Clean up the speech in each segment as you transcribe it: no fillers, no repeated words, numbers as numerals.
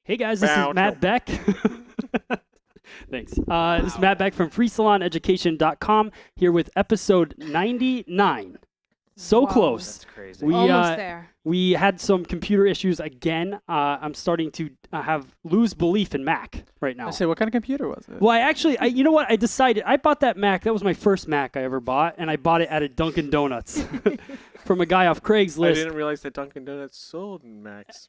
Hey guys, this is Matt Beck. Thanks. This is Matt Beck from FreeSalonEducation.com here with episode 99. So close. That's crazy. Almost there. We had some computer issues again. I'm starting to lose belief in Mac right now. I say, what kind of computer was it? Well, you know what? I decided I bought that Mac. That was my first Mac I ever bought, and I bought it at a Dunkin' Donuts from a guy off Craigslist. I didn't realize that Dunkin' Donuts sold Macs.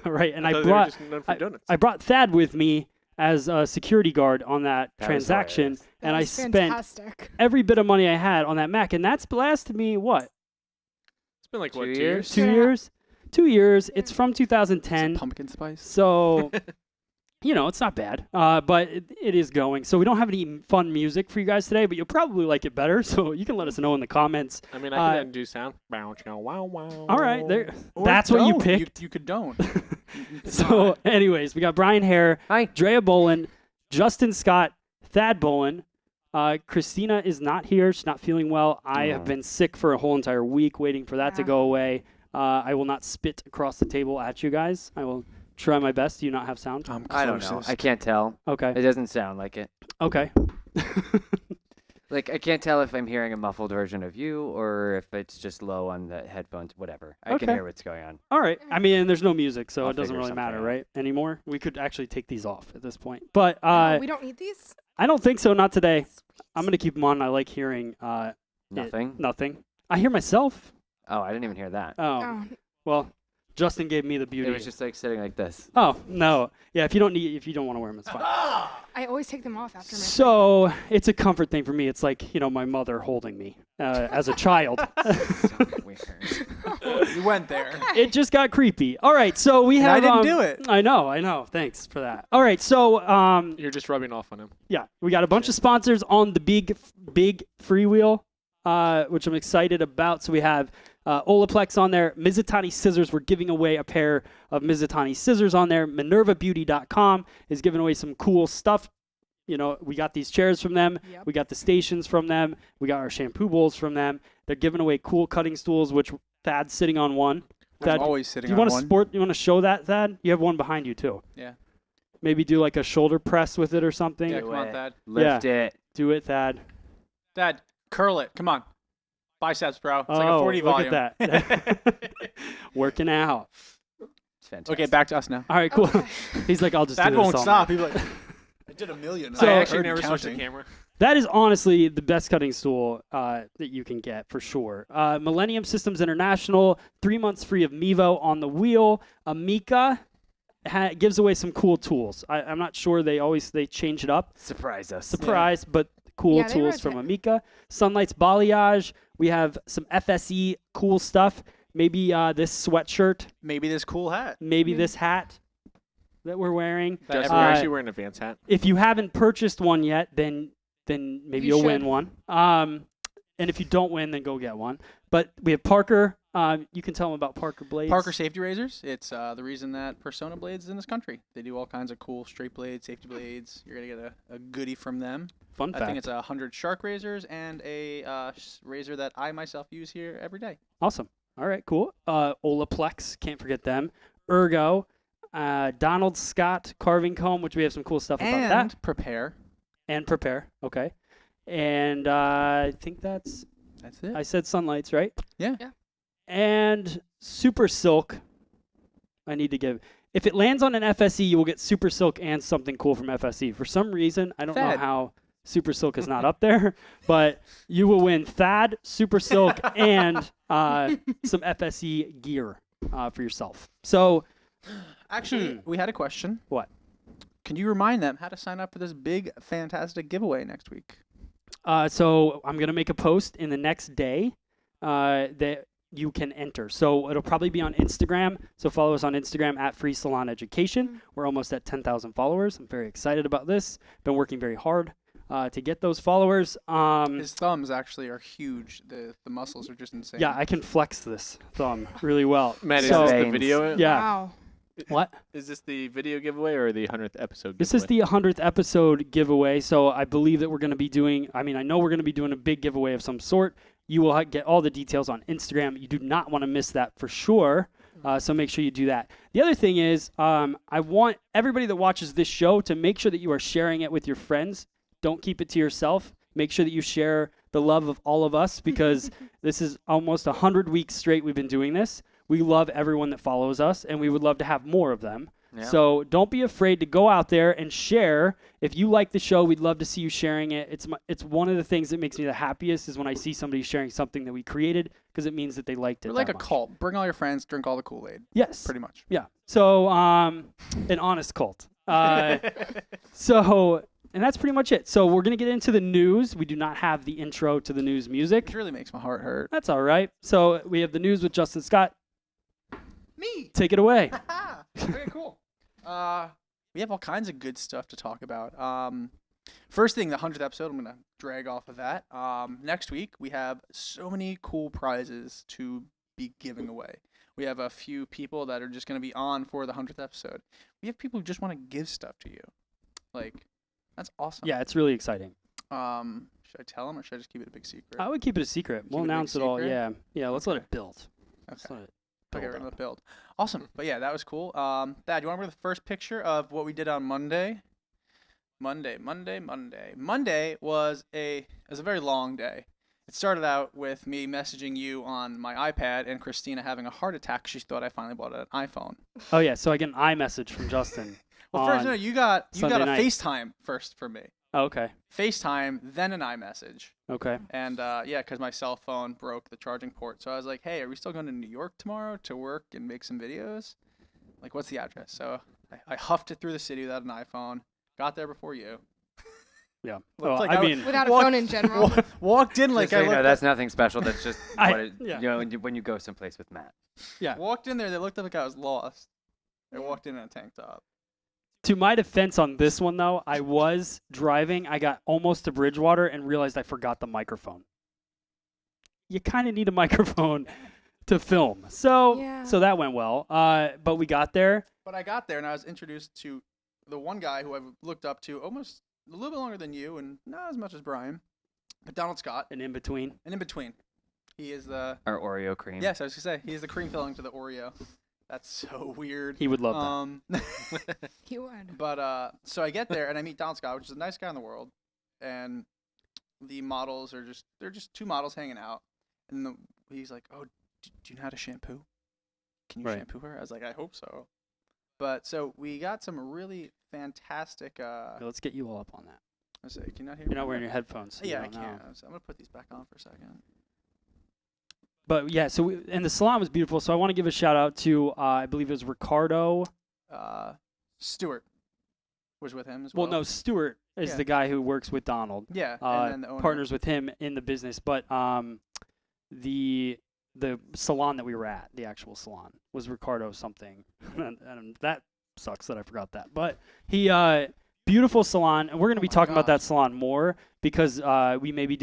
Right, and I brought donuts. I brought Thad with me as a security guard on that transaction, and I spent every bit of money I had on that Mac, and that's lasted me what? It's been like 2 what, 2 years? years? 2 years. It's from 2010. Pumpkin spice? So, it's not bad, but it is going. So we don't have any fun music for you guys today, but you'll probably like it better. So you can let us know in the comments. I mean, I can do sound. Wow, wow. All right, there. Or That's what you don't. picked. You could don't. So, anyways, we got Brian Hare, Hi. Drea Bolin, Justin Scott, Thad Bolin. Christina is not here. She's not feeling well. I have been sick for a whole entire week waiting for that to go away. I will not spit across the table at you guys. I will try my best. Do you not have sound? I don't know. I can't tell. Okay. It doesn't sound like it. Okay. Like, I can't tell if I'm hearing a muffled version of you or if it's just low on the headphones, whatever. I can hear what's going on. All right. I mean, there's no music, so I'll it doesn't figure really matter, something out. right? Anymore. We could actually take these off at this point. But we don't need these? I don't think so. Not today. I'm going to keep them on. I like hearing Nothing? nothing. I hear myself. Oh, I didn't even hear that. Oh. Well, Justin gave me the beauty. It was just like sitting like this. Oh, no. Yeah, if you don't want to wear them, it's fine. I always take them off after my So it's a comfort thing for me. It's like, my mother holding me as a child. So weird. You went there. It just got creepy. All right, so we have... I didn't do it. I know. Thanks for that. All right, so... You're just rubbing off on him. yeah, we got a bunch of sponsors on the big freewheel, which I'm excited about. So we have Olaplex on there, Mizutani Scissors. We're giving away a pair of Mizutani Scissors on there. MinervaBeauty.com is giving away some cool stuff. We got these chairs from them. Yep. We got the stations from them. We got our shampoo bowls from them. They're giving away cool cutting stools, which Thad's sitting on one. Thad, I'm always sitting do you on want one. You want to show that, Thad? You have one behind you, too. Yeah. Maybe do like a shoulder press with it or something. Yeah, come on, Thad. Lift it. Do it, Thad. Dad, curl it. Come on. Biceps, bro. It's like a 40 look volume. at that. Working out. It's fantastic. Okay, back to us now. All right, cool. Okay. He's like, I'll just That do this won't all stop. night. He'll be like, I did a million. So- I I actually heard never switched the counting. camera. That is honestly the best cutting stool that you can get for sure. Millennium Systems International, 3 months free of Mevo on the wheel. Amica gives away some cool tools. I'm not sure they change it up. Surprise us. Surprise, but cool Yeah, they tools from rotate. Amica. Sunlight's Balayage. We have some FSE cool stuff. Maybe this sweatshirt. Maybe this cool hat. Maybe this hat that we're wearing. That Justin, Uh, you're actually wearing a Vans hat. If you haven't purchased one yet, then maybe You you'll win should. one. And if you don't win, then go get one. But we have Parker. You can tell them about Parker Blades. Parker Safety Razors. It's the reason that Persona Blades is in this country. They do all kinds of cool straight blades, safety blades. You're going to get a goodie from them. Fun I fact. think it's 100 shark razors and a razor that I myself use here every day. Awesome. All right, cool. Olaplex, can't forget them. Ergo, Donald Scott carving comb, which we have some cool stuff about And that. Prepare. And Prepare, okay. And I think That's it. I said Sunlights, right? Yeah. Yeah. And Super Silk, I need to give. If it lands on an FSE, you will get Super Silk and something cool from FSE. For some reason, I don't know Thad. how Super Silk is not up there, but you will win Thad, Super Silk, and some FSE gear for yourself. So, Actually, we had a question. What? Can you remind them how to sign up for this big, fantastic giveaway next week? so I'm going to make a post in the next day that you can enter. So it'll probably be on Instagram. So follow us on Instagram at Free Salon Education. We're almost at 10,000 followers. I'm very excited about this. Been working very hard to get those followers. His thumbs actually are huge. The muscles are just insane. Yeah, I can flex this thumb really well. Matt, is So- this the Veins. video? Yeah. Wow. What? Is this the video giveaway or the 100th episode This giveaway? is the 100th episode giveaway. So I believe that we're going to be doing, I know we're going to be doing a big giveaway of some sort. You will get all the details on Instagram. You do not want to miss that for sure. So make sure you do that. The other thing is, I want everybody that watches this show to make sure that you are sharing it with your friends. Don't keep it to yourself. Make sure that you share the love of all of us, because this is almost 100 weeks straight we've been doing this. We love everyone that follows us, and we would love to have more of them. Yeah. So don't be afraid to go out there and share. If you like the show, we'd love to see you sharing it. It's one of the things that makes me the happiest is when I see somebody sharing something that we created, because it means that they liked it. We're like that a much. cult. Bring all your friends, drink all the Kool-Aid. Yes. Pretty much. Yeah. So an honest cult. And that's pretty much it. So we're going to get into the news. We do not have the intro to the news music. Which really makes my heart hurt. That's all right. So we have the news with Justin Scott. Me. Take it away. Okay, cool. We have all kinds of good stuff to talk about. First thing, the 100th episode, I'm going to drag off of that. Next week, we have so many cool prizes to be giving away. We have a few people that are just going to be on for the 100th episode. We have people who just want to give stuff to you. Like, that's awesome. Yeah, it's really exciting. Should I tell them or should I just keep it a big secret? I would keep it a secret. We'll Keep it a big announce it all. secret? Yeah. Yeah, let's let Okay. it build. Let's Okay. let it Okay, build we're gonna up. build. Awesome. But yeah, that was cool. Dad, you want to bring the first picture of what we did on Monday? Monday was a very long day. It started out with me messaging you on my iPad and Christina having a heart attack. She thought I finally bought an iPhone. Oh, yeah. So I get an iMessage from Justin. Well, first, on- no, you got Sunday a night. FaceTime first for me. Oh, okay. FaceTime, then an iMessage. Okay. And yeah, because my cell phone broke the charging port. So I was like, hey, are we still going to New York tomorrow to work and make some videos? Like, what's the address? So I huffed it through the city without an iPhone. Got there before you. Yeah. Well, Well, like I I- mean, Without a Walk- phone in general. Walked in like Just so I you know, looked that's nothing special. That's just I- what it, yeah. you know when you go someplace with Matt. walked in there. They looked up like I was lost. I walked in a tank top. to my defense on this one, though, I was driving. I got almost to Bridgewater and realized I forgot the microphone. You kind of need a microphone to film. So Yeah. so that went well. But we got there. But I got there and I was introduced to the one guy who I've looked up to almost a little bit longer than you and not as much as Brian, but Donald Scott. And in between. And in between, he is the Or Oreo cream. yes, I was gonna say he is the cream filling to the Oreo. That's so weird. He would love that. You would. But so I get there and I meet Donald Scott, which is the nicest guy in the world, and the models are they're just two models hanging out, and he's like, oh, do you know how to shampoo? Can you Right. shampoo her? I was like, I hope so. But so we got some really fantastic. Here, let's get you all up on that. Let's see, can you not hear You're me? not wearing your headphones. so you Yeah, I don't know. can. So I'm gonna put these back on for a second. But yeah, so and the salon was beautiful. So I want to give a shout out to I believe it was Ricardo. Stewart was with him as well. Well, no, Stuart is Yeah. the guy who works with Donald. Yeah, Uh, and then the owner. partners with him in the business. But the salon that we were at, the actual salon, was Ricardo something, and that sucks that I forgot that. But he beautiful salon, and we're gonna Oh be my talking about that gosh. salon more because we may be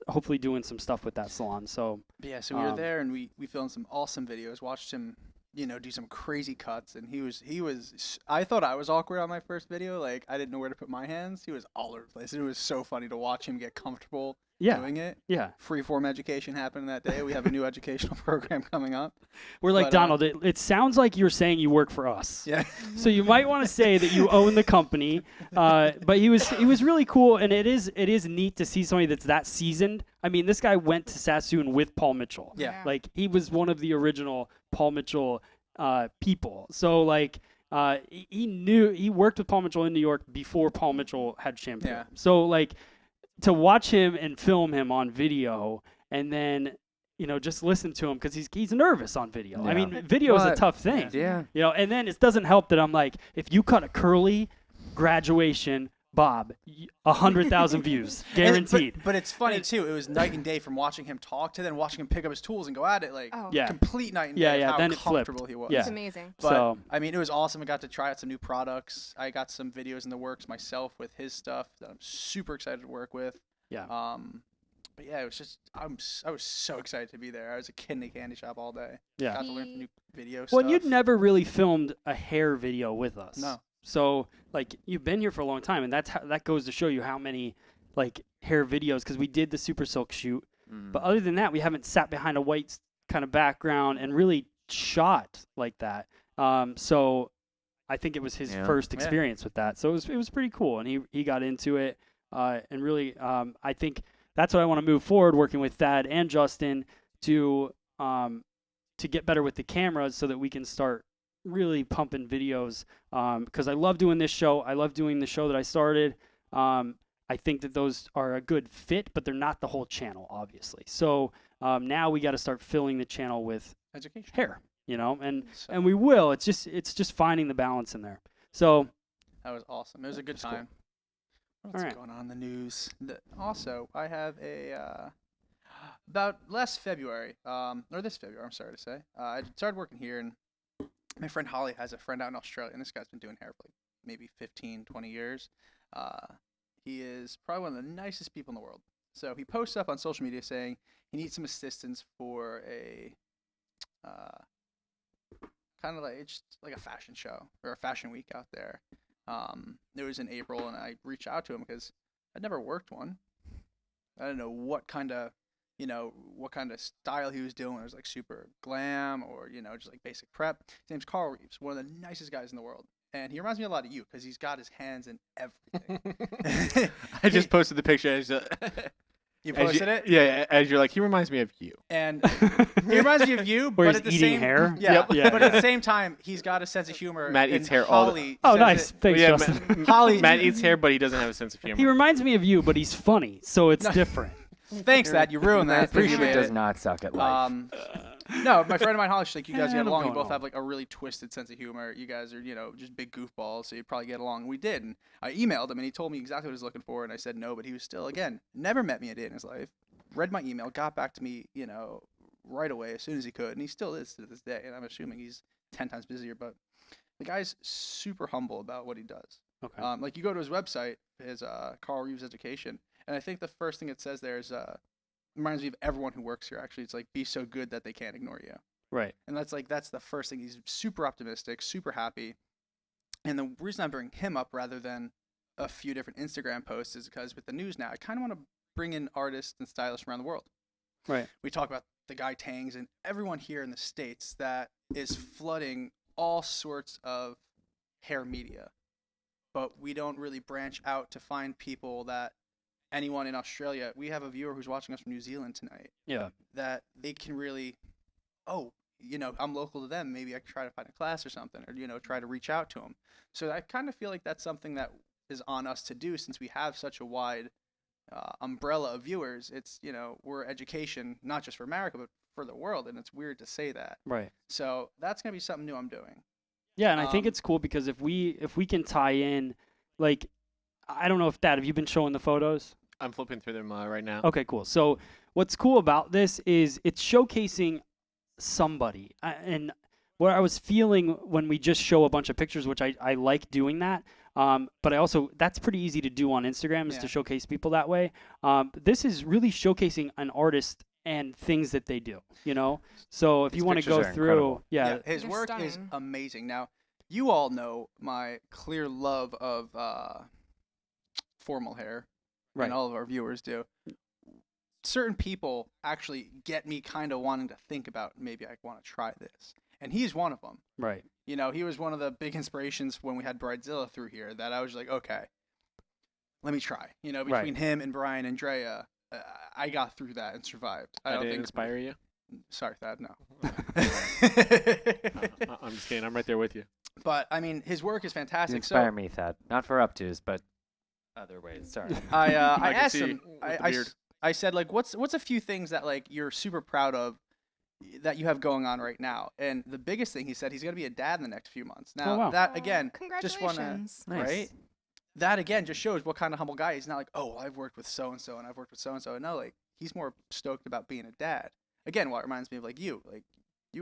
hopefully doing some stuff with that salon. So But yeah, so we were Um, there and we filmed some awesome videos. Watched him, do some crazy cuts, and he was. I thought I was awkward on my first video. Like I didn't know where to put my hands. He was all over the place. It was so funny to watch him get comfortable yeah, doing it. yeah, Freeform education happened that day. We have a new educational program coming up. we're like But, Donald. It sounds like you're saying you work for us. Yeah. So you might want to say that you own the company, but he was really cool, and it is neat to see somebody that's that seasoned. I mean, this guy went to Sassoon with Paul Mitchell. Yeah. Like he was one of the original Paul Mitchell people. So like he worked with Paul Mitchell in New York before Paul Mitchell had shampoo. Yeah. So like to watch him and film him on video, and then just listen to him because he's nervous on video. I Yeah. mean, video is a But- tough thing. Yeah. And then it doesn't help that I'm like, if you cut a curly graduation, Bob, 100,000 views, guaranteed. But it's funny too. It was night and day from watching him talk to then watching him pick up his tools and go at it. Like Oh, Yeah. complete night and day. Yeah, of yeah, How then it flipped. comfortable he was. Yeah. it's amazing. But So- I mean, it was awesome. I got to try out some new products. I got some videos in the works myself with his stuff that I'm super excited to work with. Yeah. But yeah, it was just I was so excited to be there. I was a kid in a candy shop all day. Yeah. Got to learn some new video Well, stuff. and you'd never really filmed a hair video with us. No. So like you've been here for a long time, and that goes to show you how many like hair videos, because we did the Super Silk shoot. Mm. But other than that, we haven't sat behind a white kind of background and really shot like that. So I think it was his Yeah. first Yeah. experience with that. So it was pretty cool, and he got into it, and really I think that's what I want to move forward, working with Thad and Justin to get better with the cameras so that we can start really pumping videos, because I love doing this show. I love doing the show that I started. I think that those are a good fit, but they're not the whole channel, obviously. So now we got to start filling the channel with Education. hair, and So, we will. It's just finding the balance in there. So that was awesome. It was a good That's cool. time. What's Alright. going on in the news? Also, I have about last February, or this February, I'm sorry to say, I started working here, and my friend Holly has a friend out in Australia, and this guy's been doing hair for like maybe 15, 20 years. He is probably one of the nicest people in the world. So he posts up on social media saying he needs some assistance for a kind of like, it's like a fashion show or a fashion week out there. It was in April, and I reached out to him because I'd never worked one. I didn't know what kind of style he was doing. It was like super glam or, just like basic prep. His name's Carl Reeves, one of the nicest guys in the world. And he reminds me a lot of you because he's got his hands in everything. I just posted the picture. You posted it? Yeah, as you're like, he reminds me of you. And he reminds me of you, Where but he's at the eating same hair? Yeah, Yep. Yeah, but yeah. at the same time, he's got a sense of humor. Matt and eats hair all the- Holly Oh, says nice. it- Thanks, Yeah, Justin. Holly, Matt eats hair, but he doesn't have a sense of humor. He reminds me of you, but he's funny, so it's No. different. Thanks, Thad. You ruined that. Matthew Appreciate does it. not suck at life. No, my friend of mine, Holly, she's like, you guys Yeah, get I'm along. You going both home. have like a really twisted sense of humor. You guys are, just big goofballs, so you'd probably get along. And we did. And I emailed him, and he told me exactly what he was looking for. And I said no, but he was still, again, never met me a day in his life. Read my email, got back to me, right away as soon as he could. And he still is to this day. And I'm assuming he's 10 times busier. But the guy's super humble about what he does. Okay. Like you go to his website, his Carl Reeves Education, and I think the first thing it says there is reminds me of everyone who works here. Actually, it's like be so good that they can't ignore you, Right. and that's the first thing. He's super optimistic, super happy, and the reason I bring him up rather than a few different Instagram posts is because with the news now, I kind of want to bring in artists and stylists from around the world. Right. We talk about the guy Tangs and everyone here in the States that is flooding all sorts of hair media, but we don't really branch out to find people that anyone in Australia. We have a viewer who's watching us from New Zealand tonight Yeah. that they can really, I'm local to them. Maybe I can try to find a class or something, or try to reach out to them. So I kind of feel like that's something that is on us to do since we have such a wide umbrella of viewers. It's we're education not just for America but for the world, and it's weird to say that. Right. So that's gonna be something new I'm doing. Yeah, and I think Um, it's cool because if we can tie in, like, I don't know if Dad, have you been showing the photos? I'm flipping through them right now. Okay, cool. So what's cool about this is it's showcasing somebody. And what I was feeling when we just show a bunch of pictures, which I like doing that, but I also, that's pretty easy to do on Instagram, is Yeah. to showcase people that way. This is really showcasing an artist and things that they do, So if These you want to pictures go are through, incredible. yeah, His They're work is stunning. amazing. Now, you all know my clear love of formal hair, right. and all of our viewers do. Certain people actually get me kind of wanting to think about maybe I want to try this, and he's one of them. Right. He was one of the big inspirations when we had Bridezilla through here that I was like, okay, let me try. Between him and Brian and Drea, I got through that and survived. I That don't didn't think. inspire you? Sorry, Thad. No. I'm just kidding. I'm right there with you. But I mean, his work is You fantastic. inspire So me, Thad. Not for up tos, but other ways. Sorry. I I can asked see him. with the I beard. I said like, what's a few things that like you're super proud of that you have going on right now? And the biggest thing he said, he's gonna be a dad in the next few months. Now wow. that Aw, again, just wanna congratulations. Nice. right. That again just shows what kind of humble guy he's not like, oh, I've worked with so and so and I've worked with so and so. No, like he's more stoked about being a dad. Again, what reminds me of like you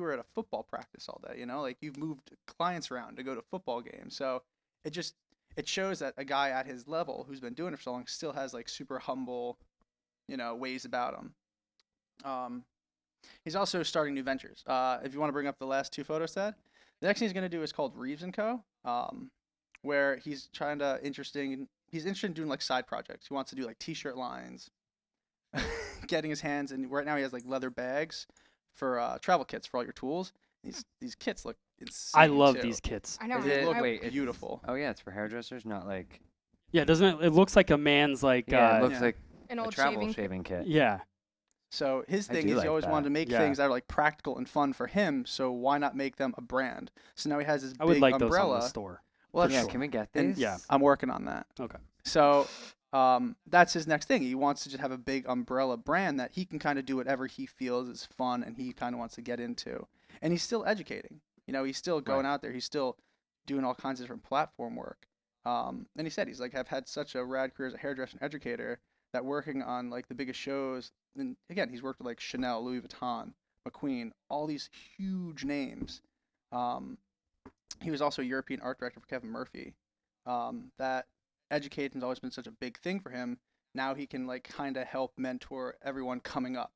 were at a football practice all day, like you've moved clients around to go to football games. So it shows that a guy at his level who's been doing it for so long still has like super humble, ways about him. He's also starting new ventures. If you want to bring up the last two photos, Thad, the next thing he's going to do is called Reeves & Co., where he's interested in doing like side projects. He wants to do like t-shirt lines, getting his hands, and right now he has like leather bags for travel kits for all your tools. These kits look insane. I love too. these kits. I know. They I- look Wait, it's- beautiful. Oh yeah, it's for hairdressers, not like. Yeah, doesn't it? It looks like a man's like. Yeah, it looks Yeah. like An a old travel shaving. kit. Yeah. So his I thing do is like he always that. wanted to make Yeah. things that are like practical and fun for him. So why not make them a brand? So now he has his I would big like those umbrella. on the store. Well, for Yeah, that's- sure. can we get And these? yeah. I'm working on that. Okay. So that's his next thing. He wants to just have a big umbrella brand that he can kind of do whatever he feels is fun and he kind of wants to get into. And he's still educating. He's still going out there. He's still doing all kinds of different platform work. And he said he's like, I've had such a rad career as a hairdresser and educator that working on like the biggest shows. And again, he's worked with like Chanel, Louis Vuitton, McQueen, all these huge names. He was also a European art director for Kevin Murphy. That education's always been such a big thing for him. Now he can like kind of help mentor everyone coming up.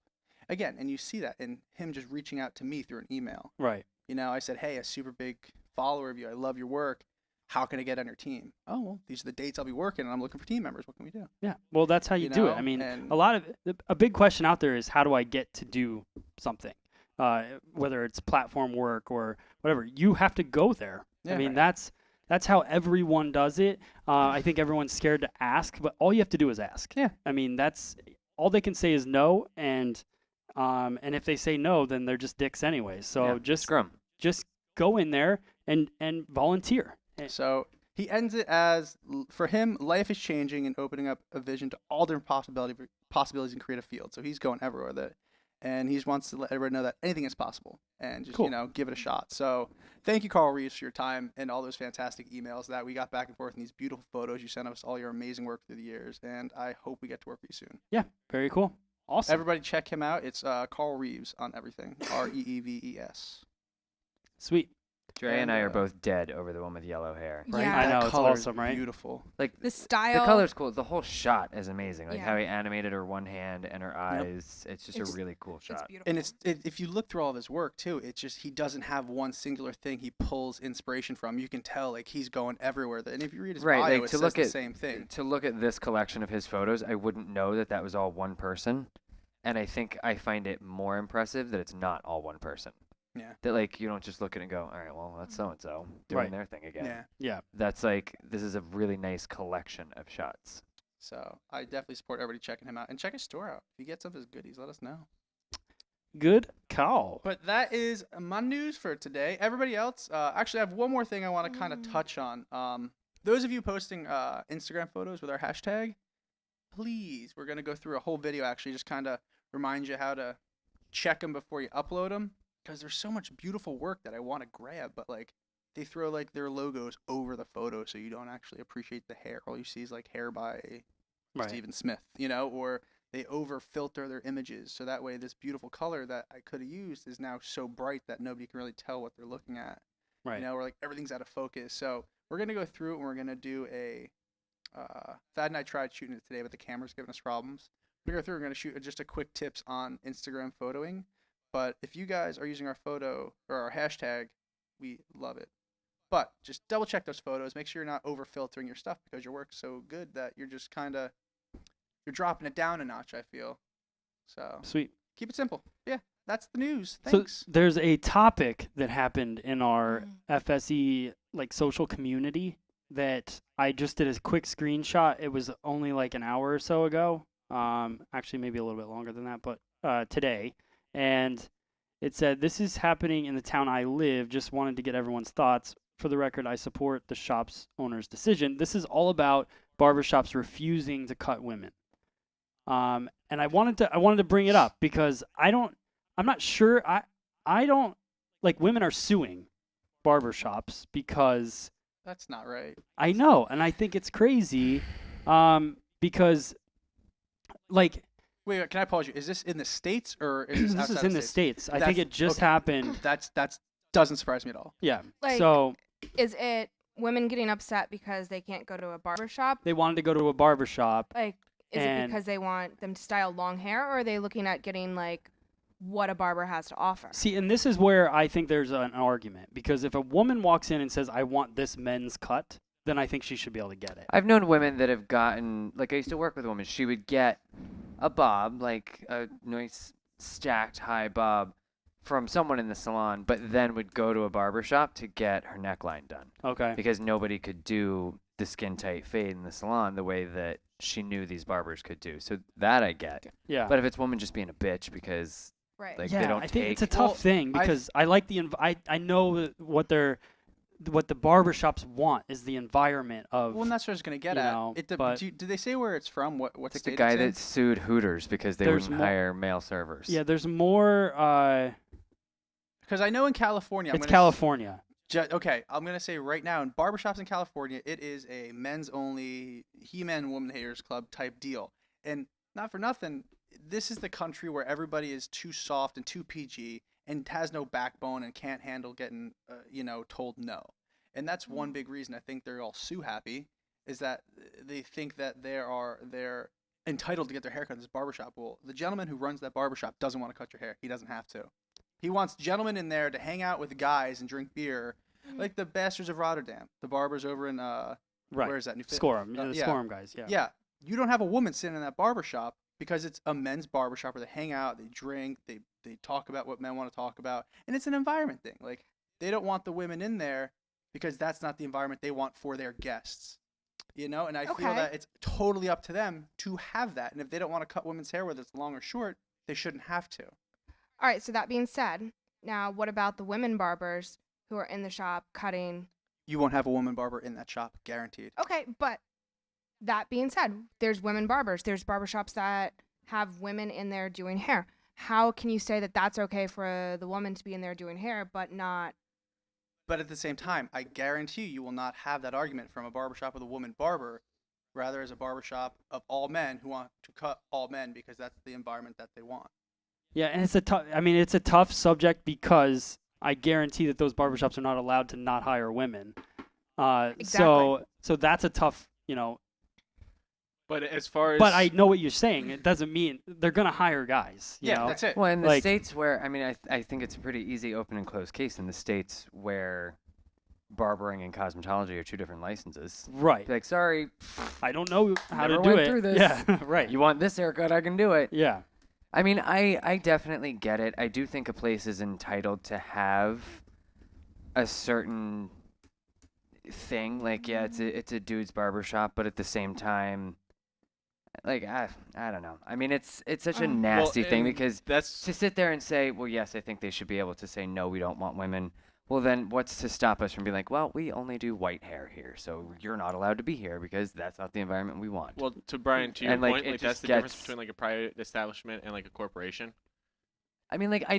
Again, and you see that in him just reaching out to me through an email. Right. I said, hey, a super big follower of you. I love your work. How can I get on your team? Oh, well, these are the dates I'll be working, and I'm looking for team members. What can we do? Yeah. Well, that's how you do it. I mean, a big question out there is how do I get to do something? Whether it's platform work or whatever, you have to go there. Yeah, I mean, right. that's how everyone does it. I think everyone's scared to ask, but all you have to do is ask. Yeah. I mean, that's all they can say is no, and if they say no, then they're just dicks anyway. So Yeah, just scrum. go in there and volunteer. So he ends it as, for him, life is changing and opening up a vision to all different possibilities in creative fields. So he's going everywhere with it. And he just wants to let everyone know that anything is possible and just, Cool. give it a shot. So thank you, Carl Reeves, for your time and all those fantastic emails that we got back and forth and these beautiful photos. You sent us all your amazing work through the years. And I hope we get to work with you soon. Yeah. Very cool. Awesome. Everybody check him out. It's Carl Reeves on everything. Reeves. Sweet. Dre and I are And, both dead over the one with yellow hair. Yeah. I know, That it's color is awesome, right? Beautiful. Like The style. the color's cool. The whole shot is amazing. Like Yeah. how he animated her one hand and her eyes. It's just It's- a really cool It's shot. beautiful. And if you look through all of his work too, it's just he doesn't have one singular thing he pulls inspiration from. You can tell like he's going everywhere. And if you read his Right, bio, like, it to says look the at- same thing. To look at this collection of his photos, I wouldn't know that that was all one person. And I think I find it more impressive that it's not all one person. Yeah. That like you don't just look at it and go, all right, well that's so and so doing Right. their thing again. Yeah. Yeah. That's like this is a really nice collection of shots. So I definitely support everybody checking him out and check his store out. If you get some of his goodies, let us know. Good call. But that is my news for today. Everybody else, actually, I have one more thing I want to kind of touch on. Those of you posting Instagram photos with our hashtag, please, we're going to go through a whole video actually, just kind of remind you how to check them before you upload them. Because there's so much beautiful work that I want to grab, but like they throw like their logos over the photo so you don't actually appreciate the hair. All you see is like hair by Right. Stephen Smith, or they over filter their images so that way this beautiful color that I could have used is now so bright that nobody can really tell what they're looking at. Right. Or like everything's out of focus. So we're gonna go through it and we're gonna do a Thad and I tried shooting it today, but the camera's giving us problems. We're gonna go through. We're gonna shoot just a quick tips on Instagram photoing. But if you guys are using our photo or our hashtag, we love it. But just double check those photos. Make sure you're not over filtering your stuff because your work's so good that you're just you're dropping it down a notch, I feel. So Sweet. keep it simple. Yeah, that's the news. So Thanks. there's a topic that happened in our Mm. FSE like social community that I just did a quick screenshot. It was only like an hour or so ago. Actually maybe a little bit longer than that, but today. And it said, "This is happening in the town I live. Just wanted to get everyone's thoughts. For the record, I support the shop's owner's decision." This is all about barbershops refusing to cut women. And I wanted to bring it up because I'm not sure. I don't like women are suing barbershops because That's not right. I know, and I think it's crazy. Because like Wait, can I pause you? Is this in the States or is this this outside is of in the States? States. I think That's- it just okay. happened. That's doesn't surprise me at all. Yeah. Like- So Is it women getting upset because they can't go to a barber shop? they wanted to go to a barbershop. Like, is it And- because they want them to style long hair, or are they looking at getting like what a barber has to offer? See, and this is where I think there's an argument because if a woman walks in and says, "I want this men's cut," then I think she should be able to get it. I've known women that have gotten like I used to work with a woman. She would get a bob, like a nice stacked high bob, from someone in the salon, but then would go to a barbershop to get her neckline done Okay. because nobody could do the skin tight fade in the salon the way that she knew these barbers could do. So that I get. Yeah. But if it's woman just being a bitch because Right. like yeah, they don't I think it's a take tough Well, thing because I like the I know what the barbershops want is the environment of Well, and that's what I was gonna get you at. know, Did but- they say where it's from? What it's like state the guy it's in? that sued Hooters because they There's wouldn't more- hire male servers. yeah, there's more Because I know in California, it's California. Okay, I'm gonna say right now in barbershops in California, it is a men's only He-Man Woman Haters Club type deal. And not for nothing, this is the country where everybody is too soft and too PG and has no backbone and can't handle getting told no. And that's one big reason I think they're all sue happy is that they think that they're entitled to get their haircut in this barbershop. Well, the gentleman who runs that barbershop doesn't want to cut your hair. He doesn't have to. He wants gentlemen in there to hang out with guys and drink beer, like the Bastards of Rotterdam, the barbers over in Right. where is that? Scorum. Uh, The yeah. Scorum guys. Yeah. Yeah, you don't have a woman sitting in that barbershop because it's a men's barbershop where they hang out, they drink, they talk about what men want to talk about, and it's an environment thing. Like they don't want the women in there because that's not the environment they want for their guests. And I feel Okay. that it's totally up to them to have that. And if they don't want to cut women's hair, whether it's long or short, they shouldn't have to. All right. So that being said, now what about the women barbers who are in the shop cutting? You won't have a woman barber in that shop, guaranteed. Okay, but that being said, there's women barbers. There's barbershops that have women in there doing hair. How can you say that that's okay for the woman to be in there doing hair, but not? But at the same time, I guarantee you will not have that argument from a barbershop with a woman barber, rather as a barbershop of all men who want to cut all men because that's the environment that they want. Yeah, and it's a tough subject because I guarantee that those barbershops are not allowed to not hire women. So that's a tough, But as far as but I know what you're saying. It doesn't mean they're going to hire guys, you know? That's it. Well, in the Like- states where, I think it's a pretty easy open and closed case in the states where barbering and cosmetology are two different licenses. Right. Be like, sorry, I don't know how to Never do went it. through this. Yeah, right. you want this haircut, I can do it. Yeah. I mean, I definitely get it. I do think a place is entitled to have a certain thing. Like, yeah, it's a dude's barbershop, but at the same time, like, I don't know. I mean, it's such a nasty thing and because that's to sit there and say, well, yes, I think they should be able to say, no, we don't want women. Well, then what's to stop us from being like, well, we only do white hair here, so you're not allowed to be here because that's not the environment we want. well to Brian to your And, like, point, it like that's just the difference gets- between like a private establishment and like a corporation. I mean, like, I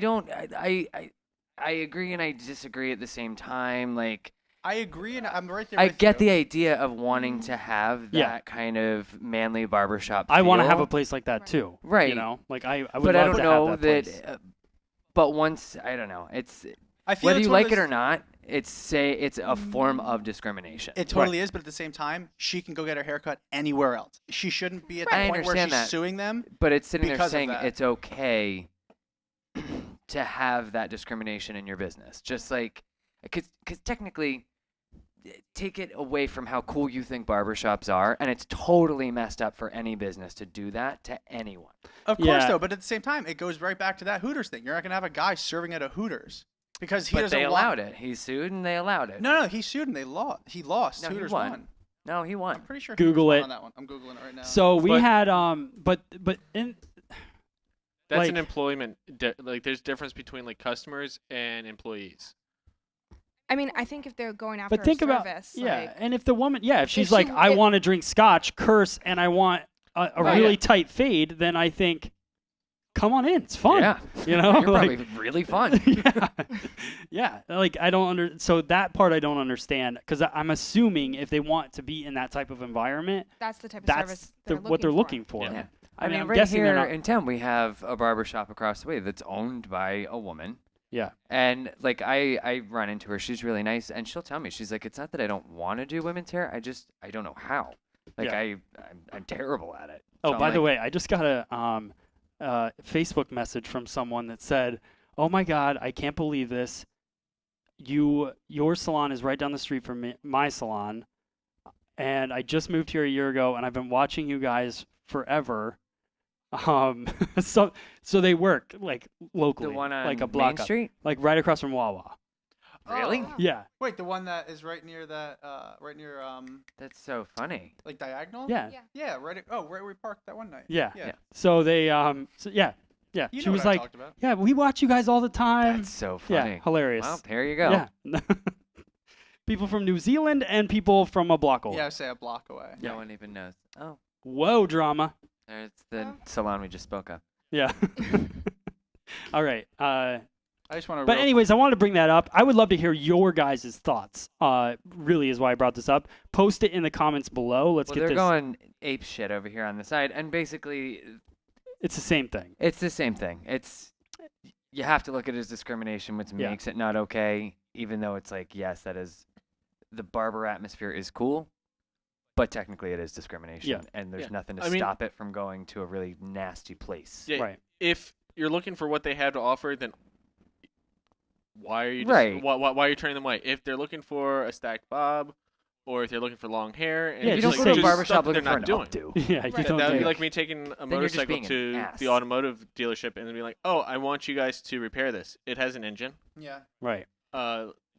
agree and I disagree at the same time. Like, I agree, and I'm right there I with get you. the idea of wanting to have that Yeah. kind of manly barbershop I want to have feel. a place like that Right. too. Right. You know, like I would But I love don't to know have that. place. but once, I don't know. It's I feel whether it's you one of like it those- or not, it's a form of discrimination. It totally is, but at the same time, she can go get her haircut anywhere else. She shouldn't be at the I point where she's understand that. suing them. But it's sitting there because of saying that. it's okay to have that discrimination in your business. Just like, because technically, take it away from how cool you think barbershops are, and it's totally messed up for any business to do that to anyone. Of course, Yeah. though, but at the same time, it goes right back to that Hooters thing. You're not going to have a guy serving at a Hooters because he But doesn't they want... allowed it. He sued and they allowed it. No, he sued and they lost. He lost. No, he Hooters won. won. No, he I'm won. pretty sure Google Hooters it. won on that one. I'm Googling it right now. So we But- had but in That's like- an employment like there's difference between like customers and employees. I mean, I think if they're going after but think a about service, yeah, and if the woman if she's she- like I if- want to drink scotch, curse, and I want a Right. really tight fade, then I think come on in, it's fun. Yeah. You know, You're like probably really fun. yeah, yeah. Like I don't so that part I don't understand because I'm assuming if they want to be in that type of environment, that's the type of that's service they're what they're looking for. Yeah. Yeah. I I mean, mean, I'm right guessing they're here not- in town, we have a barbershop across the way that's owned by a woman. Yeah. And, like, I run into her. She's really nice. And she'll tell me, she's like, it's not that I don't want to do women's hair. I don't know how. Like, Yeah. I'm terrible at it. Oh, So I'm by the like, way, I just got a Facebook message from someone that said, "Oh my God, I can't believe this. Your salon is right down the street from my salon, and I just moved here a year ago, and I've been watching you guys forever. so they work like locally, The one on like a Main block up, Street? like right across from Wawa. Really? Oh. Yeah, Wait, the one that is right near That's so funny. like diagonal? yeah, Yeah. Yeah, right. Right where we parked that one night. yeah. Yeah. So they yeah. You She know was what I like, talked about. yeah, we watch you guys all the time. That's so Yeah, funny. hilarious. Well, there you go. Yeah. People from New Zealand and people from a block over. Yeah, I would say a block away. No one even knows. Oh, Whoa, drama. there's the Oh. salon we just spoke of. Yeah. All right. I just want to. But anyways, I wanted to bring that up. I would love to hear your guys' thoughts. Really is why I brought this up. Post it in the comments below. Let's Well, get they're this. going ape shit over here on the side, and basically, It's the same thing. it's the same thing. You have to look at it as discrimination, which Yeah. makes it not okay. Even though it's like, yes, that is the barber atmosphere is cool, but technically it is discrimination, Yeah. and there's Yeah. nothing to I mean- stop it from going to a really nasty place. Yeah, Right. If you're looking for what they have to offer, then why are you Right. why are you turning them away? If they're looking for a stacked bob, or if they're looking for long hair, and Yeah, you it's don't just go like, to a there's barbershop stuff that looking they're for not an doing. updo. Yeah, you Right. don't That would be think- like me taking a you're just motorcycle being an to ass. the automotive dealership and then be like, "Oh, I want you guys to repair this. It has an engine. Yeah. Right.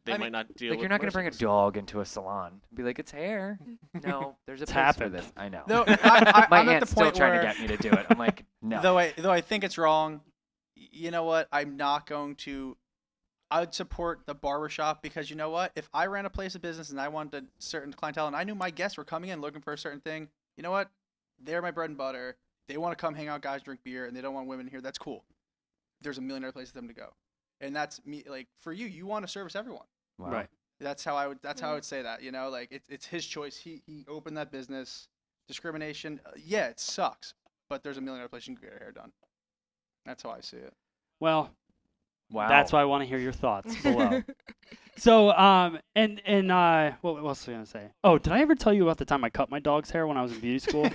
They I might mean, not deal Like with you're not gonna bring a motorcycles. dog into a salon and be like, it's hair. No, there's a It's place for happened. this. I know. Though My I'm at aunt's the still point trying where, to get me to do it. I'm like, no. though I think it's wrong. You know what? I'm not going to. I would support the barbershop because you know what? If I ran a place of business and I wanted a certain clientele and I knew my guests were coming in looking for a certain thing, you know what? They're my bread and butter. They want to come hang out, guys, drink beer, and they don't want women here. That's cool. There's a million other places for them to go, and that's me. Like for you, you want to service everyone. Wow. Right. That's how I would. That's how I would say that. You know, like it's his choice. He opened that business. Discrimination. Yeah, it sucks, but there's a million other places you can get your hair done. That's how I see it. Well, Wow. that's why I want to hear your thoughts below. So, what else was I gonna say? Oh, did I ever tell you about the time I cut my dog's hair when I was in beauty school?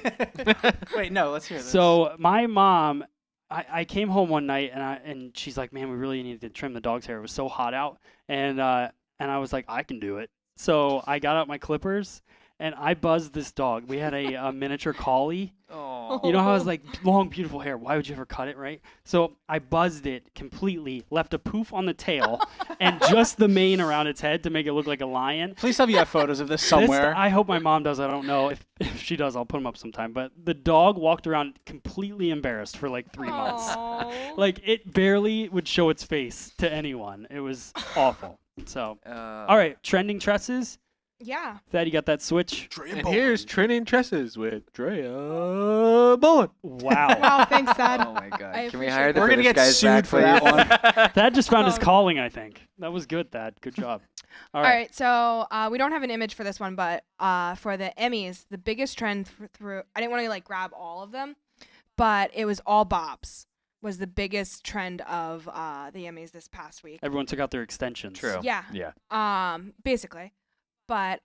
Wait, no. Let's hear this. So my mom, I came home one night and she's like, "Man, we really need to trim the dog's hair. It was so hot out." And I was like, "I can do it." So I got out my clippers and I buzzed this dog. We had a miniature collie. Oh. You know how it was like long, beautiful hair. Why would you ever cut it, right? So I buzzed it completely, left a poof on the tail, and just the mane around its head to make it look like a lion. please tell me you have photos of this somewhere. I hope my mom does. I don't know. If she does, I'll put them up sometime. But the dog walked around completely embarrassed for like 3 months. Aw. Like it barely would show its face to anyone. It was awful. So, Uh, all right, trending tresses. Yeah. Thad, you got that switch? And here's trending tresses with Drea Bowen. Wow. Wow. Thanks, Dad. Oh my god. I Can we appreciate hire the We're gonna British get guys back, sued for that please? one. Thad just found his Oh. calling, I think. That was good, Thad. Good job. All All right. right, so we don't have an image for this one, but for the Emmys, the biggest trend through I didn't want to like grab all of them, but it was all bobs was the biggest trend of the Emmys this past week. Everyone took out their extensions. True. Yeah. Yeah. Basically, but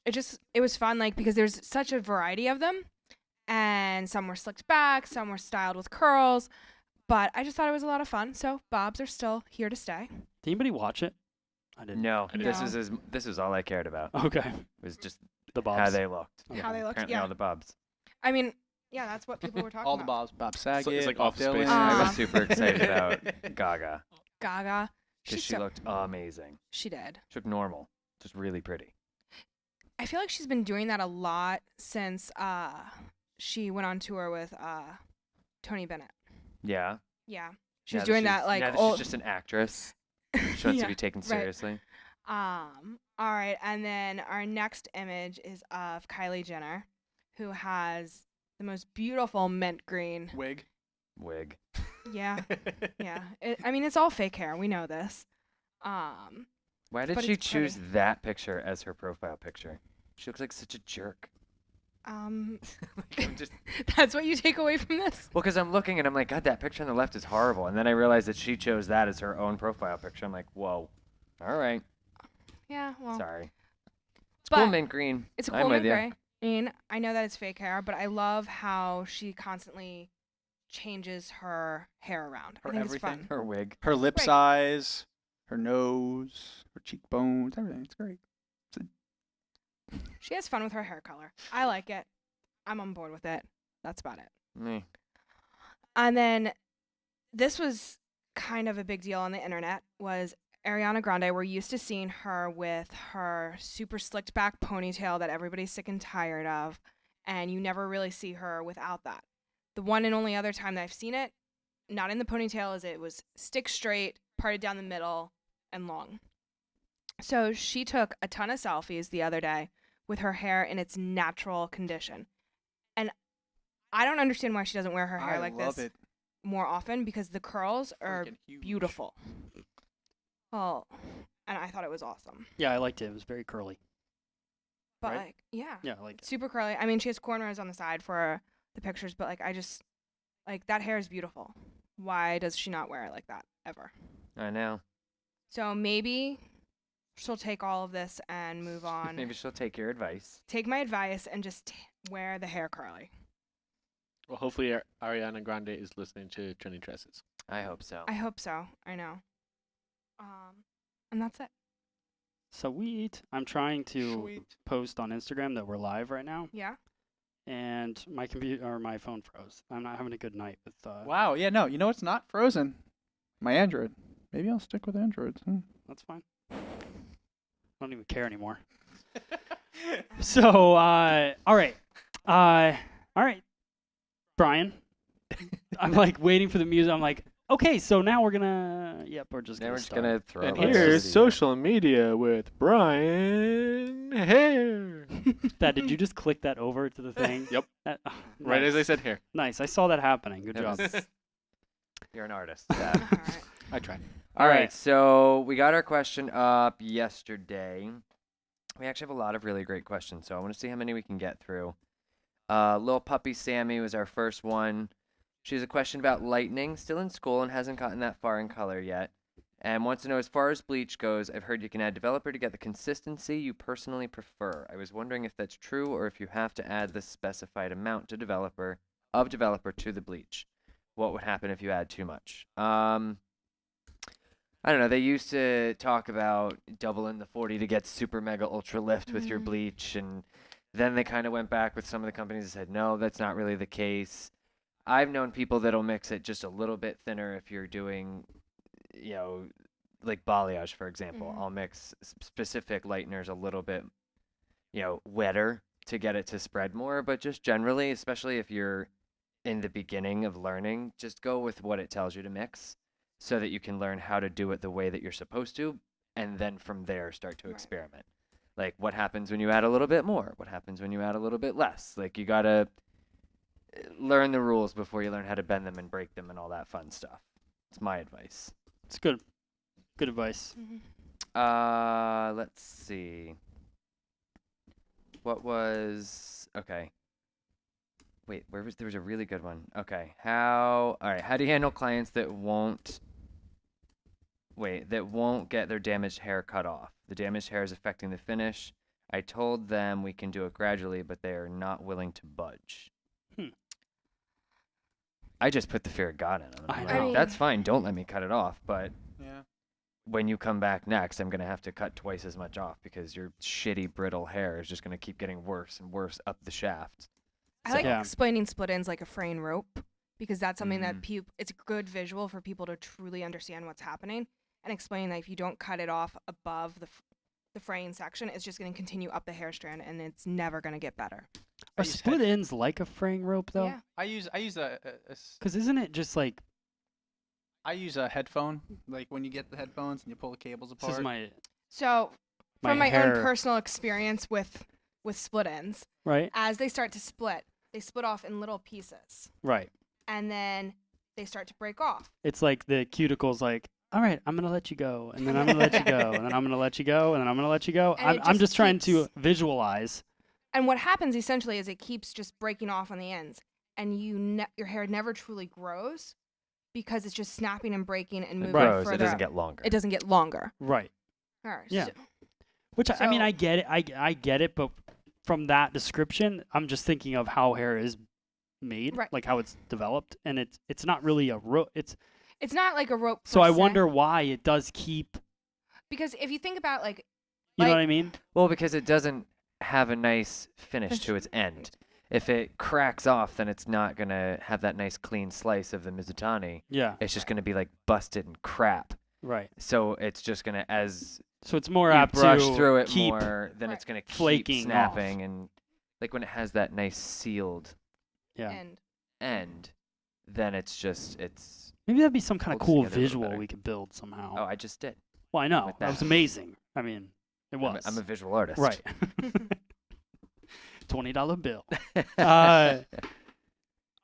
it was fun like because there's such a variety of them, and some were slicked back, some were styled with curls, but I just thought it was a lot of fun. So bobs are still here to stay. Did anybody watch it? I didn't. No, I this didn't. was all I cared about. Okay. Was just The bobs. how they looked. How they looked, Apparently yeah. all the bobs. I mean, yeah, that's what people were talking All the about. Bobs. Bob Saget. it's like Bob Office Space. Dylan. I was Um, super excited about Gaga Gaga. because she looked amazing. She did. She looked normal, just really pretty. I feel like she's been doing that a lot since she went on tour with Tony Bennett. Yeah. Yeah. She was Now doing she's- that like now that old. she's just an actress. She wants Yeah, to be taken right. seriously. All right, and then our next image is of Kylie Jenner, who has the most beautiful mint green. Wig. Wig. Yeah, yeah. I mean, it's all fake hair. We know this. Why did But she it's choose pretty. that picture as her profile picture? She looks like such a jerk. Um, I'm just that's what you take away from this. well, because I'm looking and I'm like, God, that picture on the left is horrible. And then I realized that she chose that as her own profile picture. I'm like, whoa. All right. Yeah, well, Sorry. It's but cool mint green. it's a I'm cool with mint ya. gray. I mean, I know that it's fake hair, but I love how she constantly changes her hair around. Her I think everything. it's fun. Her wig. Her lip Right. size, her nose, her cheekbones, everything. It's great. She has fun with her hair color. I like it. I'm on board with it. That's about it. Me. And then this was kind of a big deal on the internet was Ariana Grande. We're used to seeing her with her super slicked back ponytail that everybody's sick and tired of, and you never really see her without that. The one and only other time that I've seen it, not in the ponytail, is it was stick straight, parted down the middle, and long. So she took a ton of selfies the other day with her hair in its natural condition. And I don't understand why she doesn't wear her hair like love this it. more often, because the curls are Freaking huge. beautiful. Oh, and I thought it was awesome. Yeah, I liked it. It was very curly. But Right? like, yeah, Yeah, I like it. super curly. I mean, she has cornrows on the side for the pictures, but like, I just like that hair is beautiful. Why does she not wear it like that ever? I know. So maybe she'll take all of this and move on. Maybe she'll take your advice. Take my advice and just wear the hair curly. Well, hopefully Ariana Grande is listening to Trending Tresses. I hope so. I hope so. I know. And that's it. Sweet. I'm trying to Sweet. post on Instagram that we're live right now, Yeah. and my computer or my phone froze. I'm not having a good night with. Wow. Yeah. No. You know it's not frozen. My Android. Maybe I'll stick with Androids. That's fine. I don't even care anymore. So, all right, Brian. I'm like waiting for the music. I'm like, okay, so now we're gonna. Yep, we're just Now gonna we're just start. gonna throw. And it like here's this. social media with Brian Hair. That did you just click that over to the thing? Yep. That, Right nice. as I said hair. Nice. I saw that happening. Good That job. was- You're an artist. All right. I tried. All right, right. so we got our question up yesterday. We actually have a lot of really great questions, so I want to see how many we can get through. Little Puppy Sammy was our first one. She has a question about lightning, still in school and hasn't gotten that far in color yet, and wants to know, as far as bleach goes, I've heard you can add developer to get the consistency you personally prefer. I was wondering if that's true or if you have to add the specified amount to developer to the bleach. What would happen if you add too much? I don't know. They used to talk about doubling the 40 to get super mega ultra lift with your Mhm. bleach, and then they kind of went back with some of the companies that said, no, that's not really the case. I've known people that'll mix it just a little bit thinner if you're doing, like balayage, for example. Mhm. I'll mix specific lighteners a little bit, wetter to get it to spread more, but just generally, especially if you're in the beginning of learning, just go with what it tells you to mix, so that you can learn how to do it the way that you're supposed to, and then from there start to Right. experiment. Like, what happens when you add a little bit more? What happens when you add a little bit less? Like, you gotta learn the rules before you learn how to bend them and break them and all that fun stuff. It's my advice. It's good. Good advice. Mhm. Let's see. Okay. Wait, there was a really good one. Okay. All right, how do you handle clients that won't get their damaged hair cut off? The damaged hair is affecting the finish. I told them we can do it gradually, but they are not willing to budge. I just put the fear of God in them. I I'm know. like, that's fine. Don't let me cut it off, but Yeah. when you come back next, I'm going to have to cut twice as much off because your shitty brittle hair is just going to keep getting worse and worse up the shaft. I like Yeah. explaining split ends like a fraying rope, because that's something Mhm. that it's a good visual for people to truly understand what's happening, and explaining that if you don't cut it off above the fraying section, it's just going to continue up the hair strand and it's never going to get better. I Are use split ends like a fraying rope though? Yeah. I use a Because isn't it just like headphone, like when you get the headphones and you pull the cables this apart. is my So from my hair, own personal experience with split ends, right? as they start to split, they split off in little pieces, Right. and then they start to break off. It's like the cuticle's like, all right, I'm gonna let you go, and then I'm gonna let you go, and then I'm gonna let you go, and then I'm gonna let you go. And it I'm just just trying to keeps- visualize. And what happens essentially is it keeps just breaking off on the ends, and your hair never truly grows because it's just snapping and breaking and It moving grows. further. It doesn't up. get longer. It doesn't get longer. Right. All right, Yeah. so- Which I mean, So- I get it. I get it, but from that description, I'm just thinking of how hair is made, Right. like how it's developed, and it's not really a rope. it's not like a rope. So per I se, wonder why it does keep. because if you think about You know Like- what I mean? Well, because it doesn't have a nice finish to its end. If it cracks off, then it's not going to have that nice clean slice of the Mizutani. Yeah. It's just going to be like busted and crap. Right. So it's just going to, as So it's more you apt brush to through it keep more, then it's going to keep flaking snapping. off. And like when it has that nice sealed Yeah. And end, then it's just, it's, Maybe that'd be some kind of holds cool together a little visual better. we could build somehow. oh, I just did. Well, I know. with That was that. amazing. I mean, it I'm was. a visual artist. Right. $20 bill.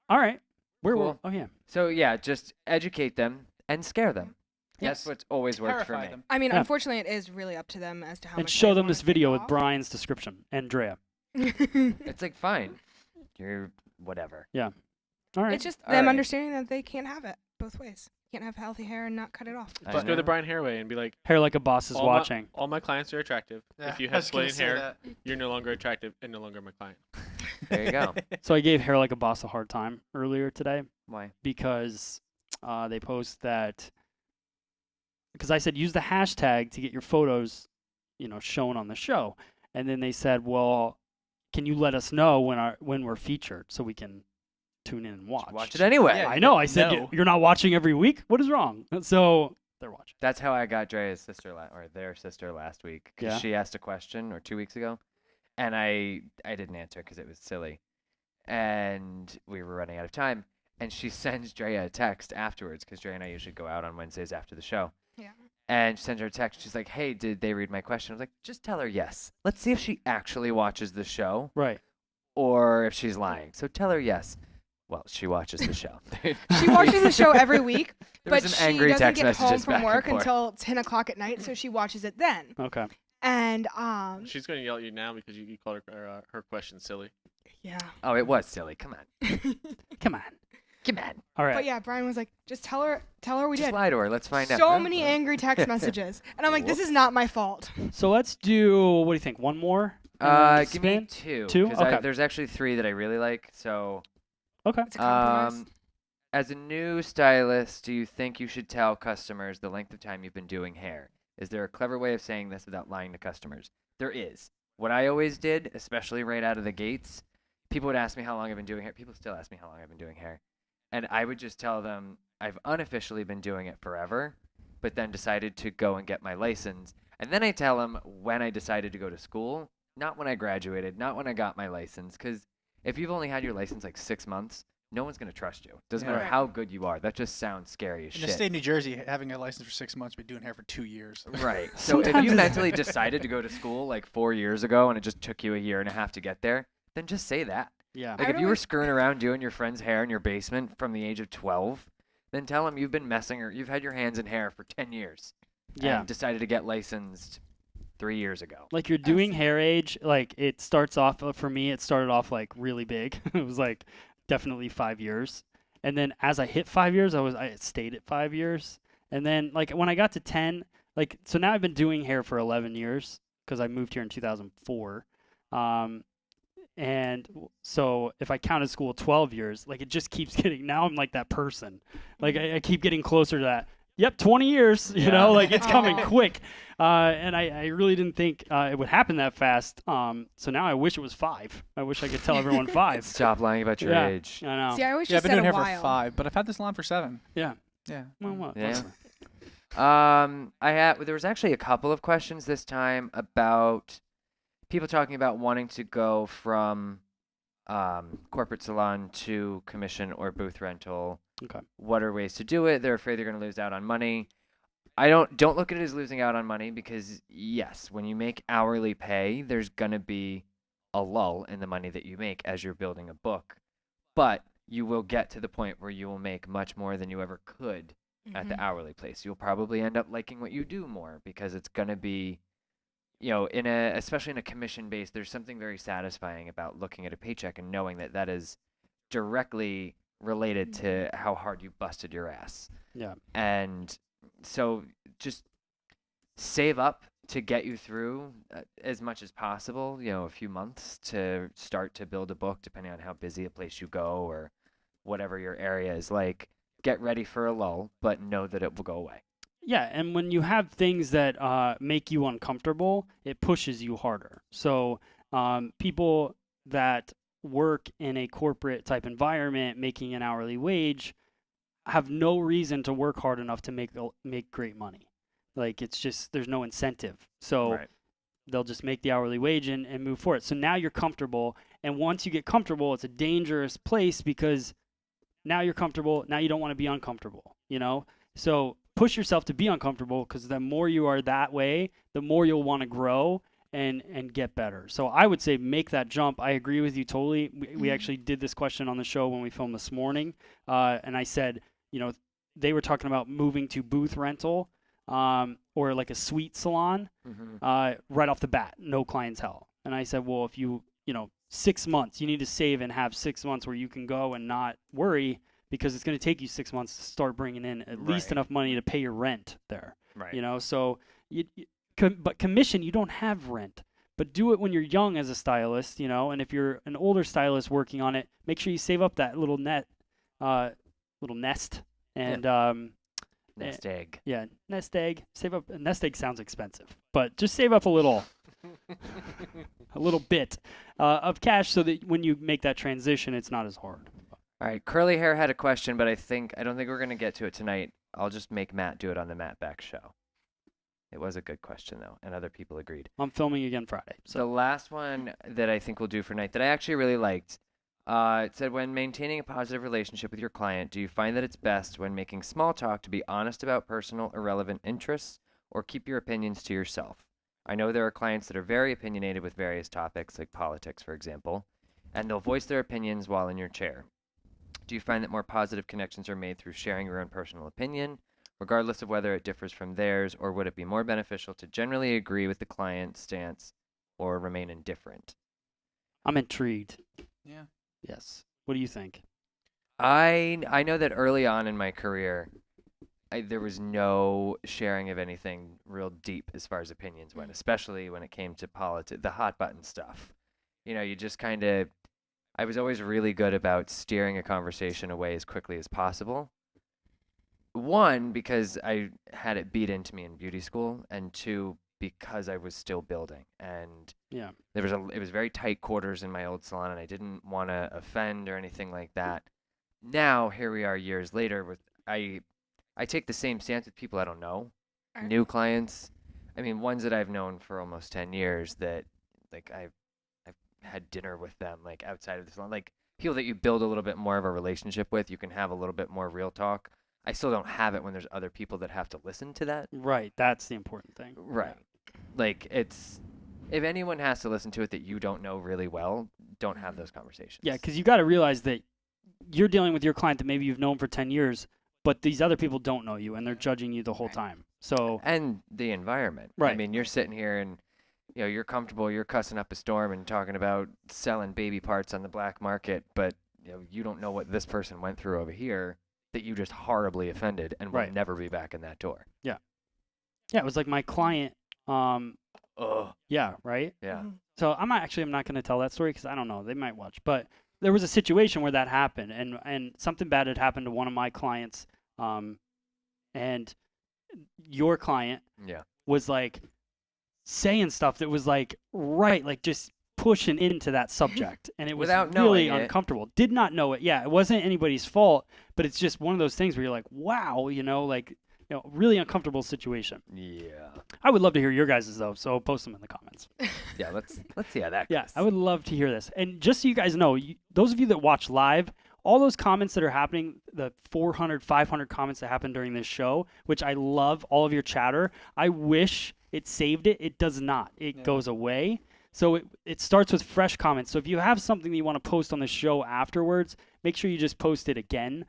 All right. Where Cool. Oh, yeah. So yeah, just educate them and scare them. Yes. That's what's always worked for Terrify me. them. I mean, Yeah. unfortunately, it is really up to them as to how And much show they them wanna this video take with off. Brian's description. Andrea. It's like fine, you're whatever. All right. It's just All them right. understanding that they can't have it both ways. Can't have healthy hair and not cut it off. I Just go the know. Brian Hair way and be like, Hair like a boss is all watching. all my clients are attractive. Yeah, If you I have was gonna splitting say hair, that. you're no longer attractive and no longer my client. There you go. So I gave Hair Like a Boss a hard time earlier today Why? because they post that because I said use the hashtag to get your photos, shown on the show, and then they said, well, can you let us know when we're featured so we can tune in and watch? Watch it anyway. Yeah. I know. I said No. you're not watching every week. What is wrong? So they're watching. That's how I got Drea's sister or their sister last week. 'Cause Yeah. she asked a question or 2 weeks ago, and I didn't answer because it was silly, and we were running out of time. And she sends Drea a text afterwards because Drea and I usually go out on Wednesdays after the show. Yeah. And she sends her a text. She's like, "Hey, did they read my question?" I was like, "Just tell her yes. Let's see if she actually watches the show Right. or if she's lying. So tell her yes." Well, she watches the show. She watches the show every week, There but was she some angry doesn't text get home messages from back and work forth. until 10 o'clock at night, so she watches it then. Okay. And She's going to yell at you now because you called her question silly. yeah. Oh, it was silly. Come on. Come on. Come on. All right. But yeah, Brian was like, just tell her we Just did. lie to her. Let's find out. So many angry text messages. And I'm like, this is not my fault. So let's do. What do you think? One more? And then Give me spin? two. Two? 'Cause Okay. there's actually three that I really like. So, Okay. It's a compromise. as a new stylist, do you think you should tell customers the length of time you've been doing hair? Is there a clever way of saying this without lying to customers? There is. What I always did, especially right out of the gates, people would ask me how long I've been doing hair. People still ask me how long I've been doing hair. And I would just tell them I've unofficially been doing it forever, but then decided to go and get my license. And then I tell them when I decided to go to school, not when I graduated, not when I got my license. Because if you've only had your license like 6 months, no one's going to trust you. Doesn't Yeah. matter Right. how good you are. That just sounds scary as In shit. the state of New Jersey, having a license for 6 months, but doing hair for 2 years. Right. So if Sometimes you it's- mentally decided to go to school like 4 years ago and it just took you a year and a half to get there, then just say that. Yeah. Like I if you were really- screwing around doing your friend's hair in your basement from the age of 12, then tell them you've been messing or you've had your hands in hair for 10 years. Yeah. And decided to get licensed 3 years ago. Like you're doing hair age, like it starts off for me. It started off like really big. It was like definitely 5 years, and then as I hit 5 years, I stayed at 5 years, and then like when I got to 10, like so now I've been doing hair for 11 years because I moved here in 2004, and so if I counted school 12 years, like it just keeps getting. Now I'm like that person, like I keep getting closer to that. Yep, 20 years, you Yeah. know, like it's coming Aw. quick. And I really didn't think it would happen that fast. So now I wish it was 5. I wish I could tell everyone 5. Stop lying about your Yeah. age. I know. See, I always Yeah, I've just been said doing a hair while. for 5, but I've had this salon for 7. Yeah. Yeah. Well, what? Yeah. whatever. There was actually a couple of questions this time about people talking about wanting to go from corporate salon to commission or booth rental. Okay. What are ways to do it? They're afraid they're going to lose out on money. I don't look at it as losing out on money because yes, when you make hourly pay, there's going to be a lull in the money that you make as you're building a book. But you will get to the point where you will make much more than you ever could at the hourly place. You'll probably end up liking what you do more because it's going to be, especially in a commission base, there's something very satisfying about looking at a paycheck and knowing that that is directly related to how hard you busted your ass. Yeah. And so just save up to get you through as much as possible, a few months to start to build a book, depending on how busy a place you go or whatever your area is like. Get ready for a lull, but know that it will go away. Yeah, and when you have things that make you uncomfortable, it pushes you harder. So people that work in a corporate type environment, making an hourly wage, have no reason to work hard enough to make great money. Like, it's just, there's no incentive. So Right. they'll just make the hourly wage and move forward. So now you're comfortable. And once you get comfortable, it's a dangerous place because now you're comfortable. Now you don't want to be uncomfortable, you know? So push yourself to be uncomfortable, because the more you are that way, the more you'll want to grow and get better. So I would say make that jump. I agree with you totally. We actually did this question on the show when we filmed this morning. And I said, you know, they were talking about moving to booth rental or like a suite salon right off the bat, no clientele. And I said, well, if you 6 months, you need to save and have 6 months where you can go and not worry, because it's going to take you 6 months to start bringing in at least enough money to pay your rent there. Right. You know, so but commission, you don't have rent, but do it when you're young as a stylist, you know, and if you're an older stylist working on it, make sure you save up that little nest and, Nest egg. yeah, nest egg, save up. Nest egg sounds expensive, but just save up a little bit of cash so that when you make that transition, it's not as hard. All right, Curly Hair had a question, but I don't think we're going to get to it tonight. I'll just make Matt do it on the Matt Back show. It was a good question, though, and other people agreed. I'm filming again Friday. The So last one that I think we'll do for tonight that I actually really liked, it said, when maintaining a positive relationship with your client, do you find that it's best when making small talk to be honest about personal, irrelevant interests, or keep your opinions to yourself? I know there are clients that are very opinionated with various topics, like politics, for example, and they'll voice their opinions while in your chair. Do you find that more positive connections are made through sharing your own personal opinion, regardless of whether it differs from theirs, or would it be more beneficial to generally agree with the client's stance or remain indifferent? I'm intrigued. Yeah. Yes. What do you think? I know that early on in my career, there was no sharing of anything real deep as far as opinions went, especially when it came to politics, the hot button stuff. You know, you just kind of, I was always really good about steering a conversation away as quickly as possible. One, because I had it beat into me in beauty school, and two, because I was still building, and Yeah. it was very tight quarters in my old salon, and I didn't want to offend or anything like that. Now, here we are years later with I take the same stance with people I don't know, new clients. I mean, ones that I've known for almost 10 years that, like, I've had dinner with them, like, outside of the salon. Like, people that you build a little bit more of a relationship with, you can have a little bit more real talk. I still don't have it when there's other people that have to listen to that. Right. That's the important thing. Right. Like, if anyone has to listen to it that you don't know really well, don't have those conversations. Yeah, because you got to realize that you're dealing with your client that maybe you've known for 10 years, but these other people don't know you, and they're judging you the whole time. So And the environment. I Right. mean, you're sitting here and, you know, you're comfortable, you're cussing up a storm and talking about selling baby parts on the black market, but, you know, you don't know what this person went through over here that you just horribly offended and will Right. never be back in that door. yeah, it was like my client. Yeah, right. Yeah. So I'm not going to tell that story because I don't know. They might watch, but there was a situation where that happened, and something bad had happened to one of my clients, and your client Yeah. was like saying stuff that was like like just pushing into that subject, and it was Without really knowing it. uncomfortable. Did not know it. Yeah, it wasn't anybody's fault, but it's just one of those things where you're like, wow, really uncomfortable situation. Yeah. I would love to hear your guys's though, so post them in the comments. Yeah, let's see how that goes. Yeah, I would love to hear this. And just so you guys know, those of you that watch live, all those comments that are happening, the 400, 500 comments that happen during this show, which I love, all of your chatter, I wish it saved it. It does not. It goes away. So it starts with fresh comments. So if you have something that you want to post on the show afterwards, make sure you just post it again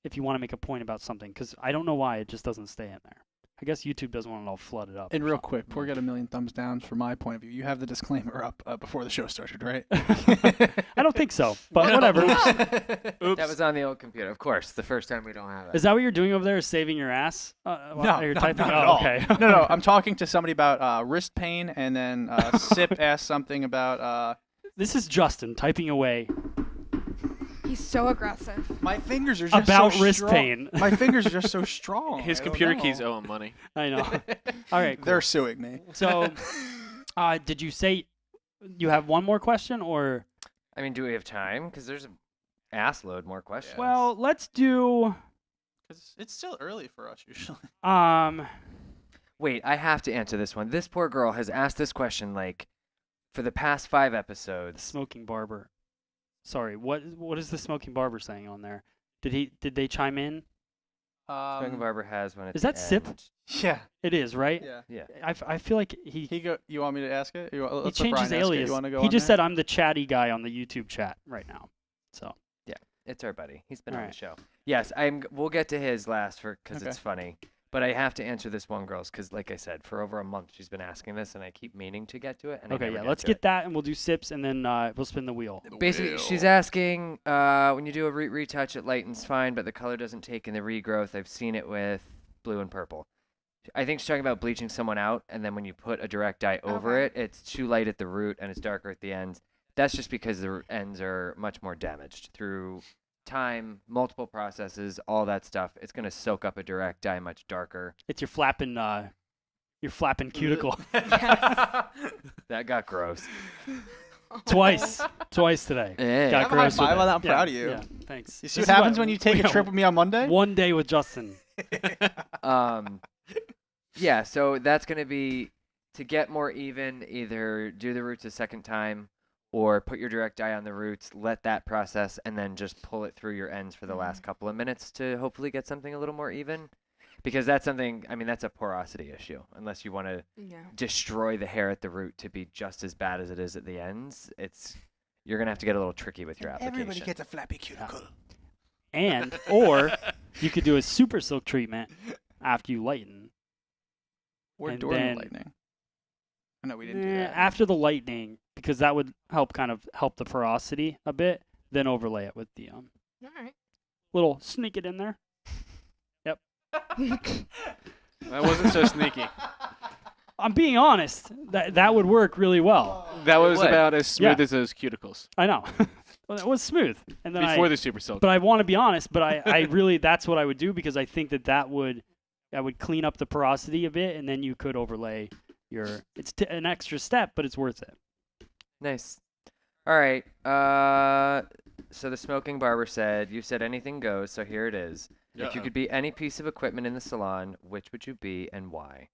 if you want to make a point about something, because I don't know why it just doesn't stay in there. I guess YouTube doesn't want it all flooded up. And real quick, before we get a million thumbs downs from my point of view, you have the disclaimer up before the show started, right? I don't think so, but whatever. Oops. That was on the old computer. Of course, the first time we don't have it. Is that what you're doing over there? Is saving your ass? While you're typing? not Oh, at all. okay. No, I'm talking to somebody about wrist pain, and then Sip asked something about This is Justin typing away He's so aggressive. my fingers are just about so wrist strong. pain. My fingers are just so strong. His I don't computer know. keys owe him money. I know. All right. Cool. They're suing me. So, did you say you have one more question, or I mean, do we have time? Because there's an ass load more questions. Well, let's do. Because it's still early for us usually. Wait, I have to answer this one. This poor girl has asked this question like for the past 5 episodes. Smoking barber. Sorry, what is the smoking barber saying on there? Did they chime in? Smoking Barber has one. At Is the that Sip? end. Yeah. It is, right? Yeah. Yeah. I feel like he You want me to ask it? he Let's let changed his Brian ask it. alias. You want to go He on just there? said I'm the chatty guy on the YouTube chat right now. So It's our buddy. He's been on the Alright. show. Yes, we'll get to his last because Okay. it's funny. But I have to answer this one girl's because, like I said, for over a month she's been asking this, and I keep meaning to get to it. And I okay, never yeah, get let's to get it. that, and we'll do sips, and then we'll spin the wheel. Basically, she's asking when you do a retouch, it lightens fine, but the color doesn't take in the regrowth. I've seen it with blue and purple. I think she's talking about bleaching someone out, and then when you put a direct dye over Okay. it, it's too light at the root and it's darker at the ends. That's just because the ends are much more damaged through time, multiple processes, all that stuff. It's going to soak up a direct dye much darker. It's your flapping cuticle That got gross. twice today. Eh. Got Have a high gross with five it. on that. I'm Yeah, proud of you. Yeah, thanks. You see This what is happens when you take a trip with me on Monday? One day with Justin. Yeah, so that's going to be to get more even, either do the roots a second time or put your direct dye on the roots, let that process, and then just pull it through your ends for the last couple of minutes to hopefully get something a little more even. Because that's something, I mean, that's a porosity issue. Unless you want to Yeah. destroy the hair at the root to be just as bad as it is at the ends, you're going to have to get a little tricky with your application. Everybody gets a flappy cuticle. And or you could do a super silk treatment after you lighten. Or And during then- the lightning. No, we didn't do that. After the lightning, because that would help the porosity a bit. Then overlay it with the All right. little sneak it in there. That wasn't so sneaky. I'm being honest. That would work really well. That was would. about as smooth Yeah. as those cuticles I know. Well, it was smooth. And then before the super silk. But I want to be honest. But I really that's what I would do because I think that would clean up the porosity a bit, and then you could overlay your. It's an extra step, but it's worth it. Nice. All right. So the smoking barber said, you said anything goes, so here it is. If you could be any piece of equipment in the salon, which would you be and why?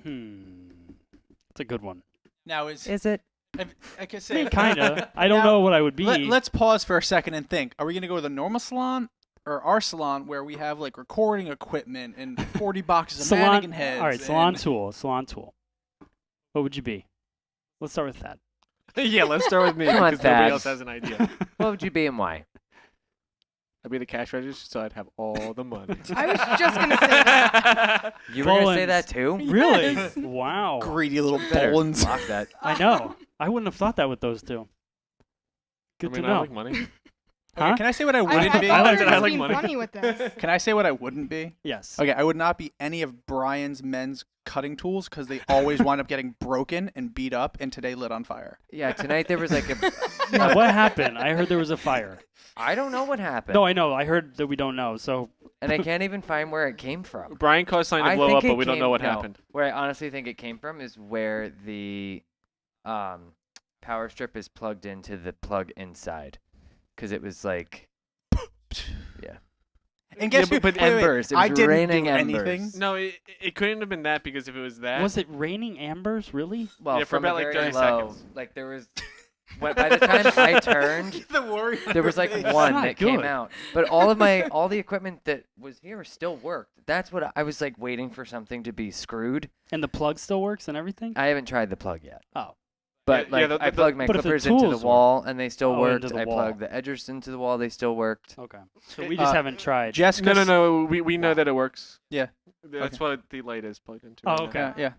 It's a good one. Now is it? like I I say, mean, kind of. I don't Now, know what I would be. Let's pause for a second and think. Are we gonna go with a normal salon or our salon where we have like recording equipment and 40 boxes of salon. mannequin heads? All right, salon and- tool. Salon tool. What would you be? Let's start with that. Yeah, let's start with me Come on, because nobody Thad. else has an idea. What would you be and why? I'd be the cash register, so I'd have all the money. I was just gonna say that. You were going to say Bullens. that too? Really? Yes. Wow. Greedy little Better Bolins. block that. I know. I wouldn't have thought that with those two. Good I mean, to know. I like money. Huh? Okay, can I say what I I wouldn't be? thought like we it. were I just like being money. funny with this. Can I say what I wouldn't be? Yes. Okay, I would not be any of Brian's men's cutting tools because they always wind up getting broken and beat up and today lit on fire. Yeah, tonight there was like a... Yeah, what happened? I heard there was a fire. I don't know what happened. No, I know. I heard that we don't know. So And I can't even find where it came from. Brian caused something to I blow think up, it but we don't know came- what no, happened. Where I honestly think it came from is where the power strip is plugged into the plug inside. Because it was like... Yeah. And guess Yeah, who? but wait, wait, embers. It I was didn't raining do embers. anything. No, it couldn't have been that because if it was that, was it raining ambers? Really? Well, Yeah, for from a about, like, very 30 low, seconds. like there was... By the time I turned, The worry. on there was her like face. one not that came good. out. But all the equipment that was here still worked. That's what I was like waiting for something to be screwed. And the plug still works and everything? I haven't tried the plug yet. Oh. But Yeah, like I plugged my but if the clippers into the tools wall and they still Oh, worked. into the I wall. plugged the edgers into the wall, they still worked. Okay. So we just haven't tried. Jessica. no. We know that it works. Yeah. That's what the light is plugged into. Oh, right okay. now. Yeah.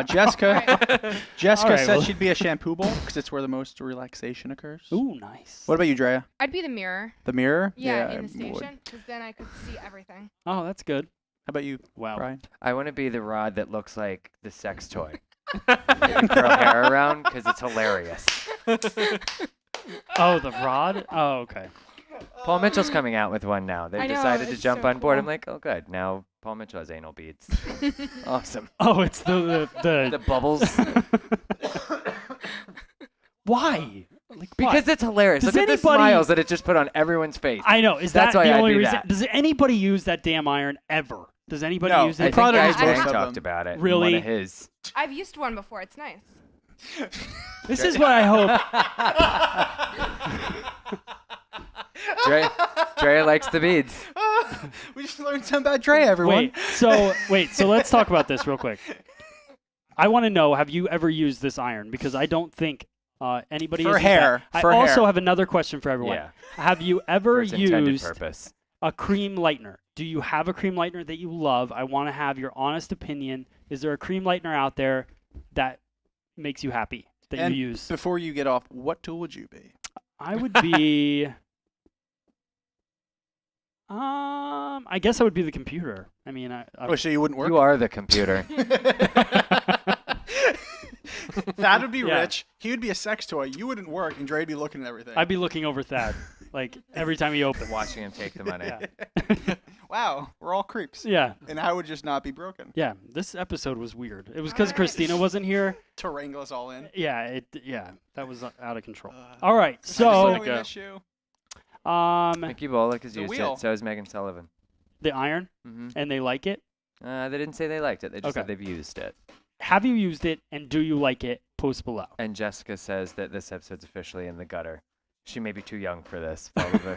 Jessica. Jessica All right, said well- she'd be a shampoo bowl because it's where the most relaxation occurs. Ooh, nice. What about you, Drea? I'd be the mirror. The mirror? Yeah, in I the would. station, because then I could see everything. Oh, that's good. How about you, Wow. Brian? I want to be the rod that looks like the sex toy. You curl hair around because it's hilarious. Oh, the rod? Oh, okay. Paul Mitchell's coming out with one now. They've I know, decided to it's jump so on board. cool. I'm like, oh, good. Now Paul Mitchell has anal beads. Awesome. Oh, it's the The bubbles. Why? Like Because it's hilarious. Does Look at the anybody- smiles that it just put on everyone's face. I know. Is That's that why the I'd only be reason? that. Does anybody use that damn iron ever? Does anybody No, use I it? think probably Guy use most Tang of talked them. about it. in Really? one of his. I've used one before. It's nice. This is what I hope. Dre likes the beads. We just learned something about Dre, everyone. So let's talk about this real quick. I want to know, have you ever used this iron? Because I don't think anybody For has used hair, that. for I also hair. have another question for everyone. Yeah. Have you For ever its intended used purpose. a cream lightener? Do you have a cream lightener that you love? I want to have your honest opinion. Is there a cream lightener out there that makes you happy that And you use? before you get off, what tool would you be? I would be I guess I would be the computer. I mean, I Oh, so you wouldn't work? You are the computer. That would be Yeah. rich. He would be a sex toy. You wouldn't work, and Dre'd be looking at everything. I'd be looking over Thad like every time he opens. Watching him take the money. Yeah. Wow, we're all creeps. Yeah. And I would just not be broken Yeah, this episode was weird. It was because Christina wasn't here. to wrangle us all in. Yeah, that was out of control. Uh, All right, I so go. miss you. Mickey Bollick has The used wheel. it. So has Megan Sullivan. the iron, hmm and they like it. They didn't say they liked it. They just Okay. said they've used it. Have you used it, and do you like it? Post below. And Jessica says that this episode's officially in the gutter. She may be too young for this, probably.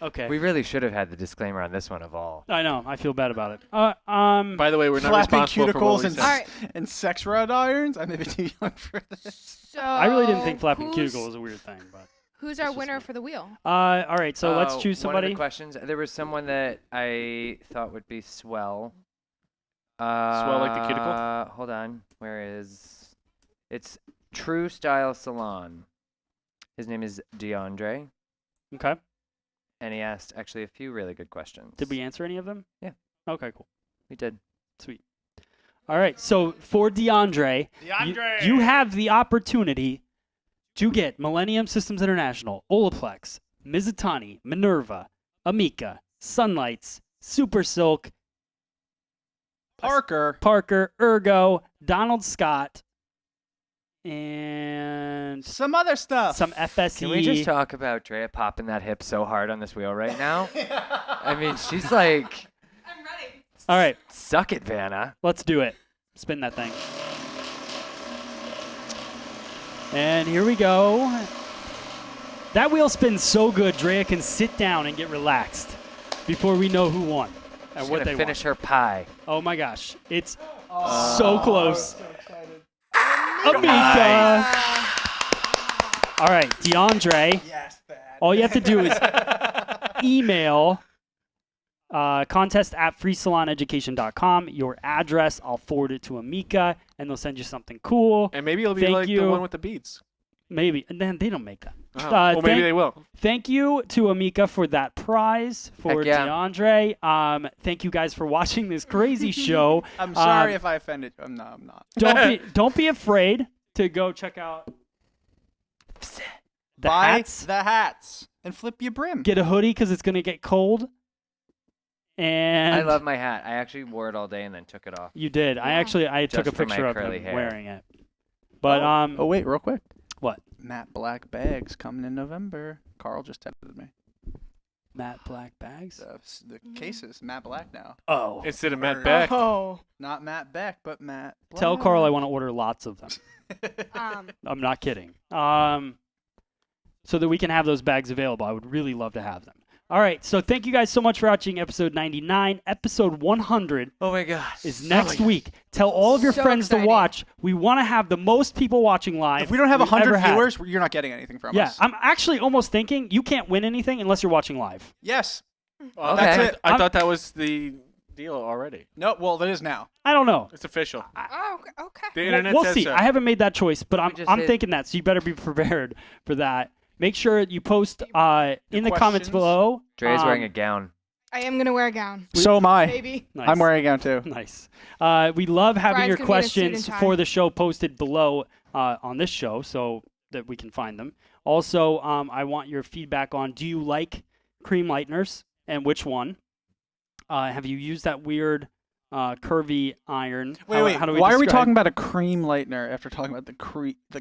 Okay. We really should have had the disclaimer on this one of all. I know. I feel bad about it. By the way, we're not Flapping responsible for what cuticles we and, say. All right. and sex rod irons? I may be too young for this. So I really didn't think flapping who's- cuticle was a weird thing, but. Who's our just winner me. for the wheel? All right, so let's choose One of somebody. the questions. There was someone that I thought would be swell. Swell like the cuticle? Hold on. Where is? It's True Style Salon. His name is DeAndre, Okay. and he asked actually a few really good questions. Did we answer any of them? Yeah. Okay, cool. We did. Sweet. All right, so for DeAndre, you have the opportunity to get Millennium Systems International, Olaplex, Mizutani, Minerva, Amica, Sunlights, Super Silk, Parker. Parker, Ergo, Donald Scott, and Some other stuff. some FSE. Can we just talk about Drea popping that hip so hard on this wheel right now? I mean, she's like, I'm ready. All right, suck it, Vanna. let's do it. Spin that thing. And here we go. That wheel spins so good, Drea can sit down and get relaxed before we know who won and She's what gonna they finish won. her pie. Oh my gosh, it's so close. Amica. All right, DeAndre. Yes, Thad. All you have to do is email contest@freesaloneducation.com, your address. I'll forward it to Amica, and they'll send you something cool. And maybe it'll be Thank like the you. one with the beads. Maybe. And then they don't make that. Well, maybe thank- they will. Thank you to Amica for that prize for Heck yeah. DeAndre. Thank you guys for watching this crazy show. I'm sorry if I offended you. I'm not. Don't be afraid to go check out the Buy hats. the hats and flip your brim. Get a hoodie because it's gonna get cold. And I love my hat. I actually wore it all day and then took it off. you did. I took a Just for my picture of curly him hair. wearing it. But Oh wait, real quick. what? Matte black bags coming in November. Carl just texted me. Matte black bags. The cases matte black now. Oh. Instead of Matt Beck. Oh. Not Matte Beck, but Matte Black. Tell Carl I want to order lots of them. Um, I'm not kidding. So that we can have those bags available. I would really love to have them. All right. So thank you guys so much for watching episode 99. Episode 100 Oh my god. is next week. Tell all of your So friends exciting. to watch. We want to have the most people watching live. If we don't have we've 100 ever had. viewers, you're not getting anything from Yeah, us. I'm actually almost thinking you can't win anything unless you're watching live. Yes. Well, Okay. That's it. I thought that was the deal already. No, well, that is now. I don't know. It's official. oh, okay. The internet We'll says see. so. I haven't made that choice, but I'm just I'm hit- thinking that. So you better be prepared for that. Make sure you post in the comments questions. below. Dre's wearing a gown. I am gonna wear a gown. So am I. Maybe. Nice. I'm wearing a gown too. Nice. We love having Brian's your gonna be in a suit and questions tie. for the show posted below on this show so that we can find them. Also, I want your feedback on, do you like cream lighteners and which one? Have you used that weird curvy iron. Wait. How do we Why are we describe- talking about a cream lightener after talking about the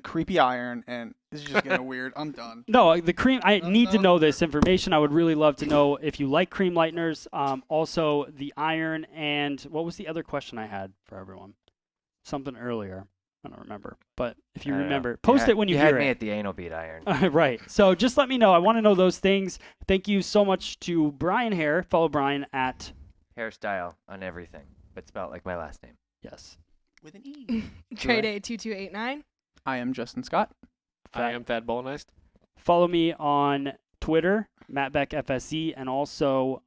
creepy iron? And this is just getting weird. I'm done. No, the cream. I need to no. know this information. I would really love to know if you like cream lighteners. Also, the iron, and what was the other question I had for everyone? Something earlier. I don't remember. But if you I don't know. remember, post it when you had hear me it. at the anal bead iron. Right. So just let me know. I want to know those things. Thank you so much to Brian Hair. Follow Brian at Hairstyle on everything, but spelled like my last name. yes. With an E. Trade A 2289. I am Justin Scott. I am Thad Bolnist. Follow me on Twitter, Matt Beck FSE, and also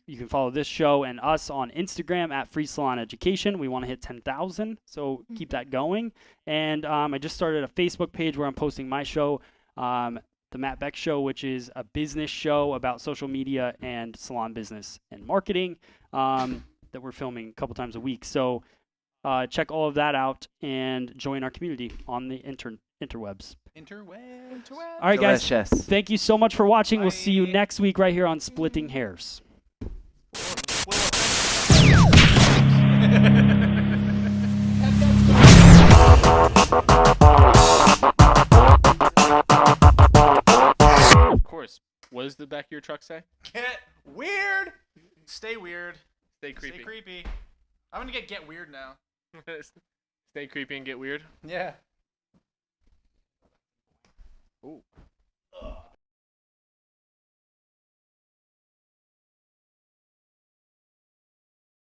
you can follow this show and us on Instagram at Free Salon Education. We want to hit 10,000, so keep that going. And I just started a Facebook page where I'm posting my show, the Matt Beck Show, which is a business show about social media and salon business and marketing that we're filming a couple times a week. So check all of that out and join our community on the interwebs. Interwebs. All right, guys. Delicious. Thank you so much for watching. We'll see you Bye. next week right here on Splitting Hairs. Of course. What does the back of your truck say? Get weird. Stay weird. Stay creepy. Stay creepy. I'm gonna get weird now. Stay creepy and get weird. Yeah. Ooh.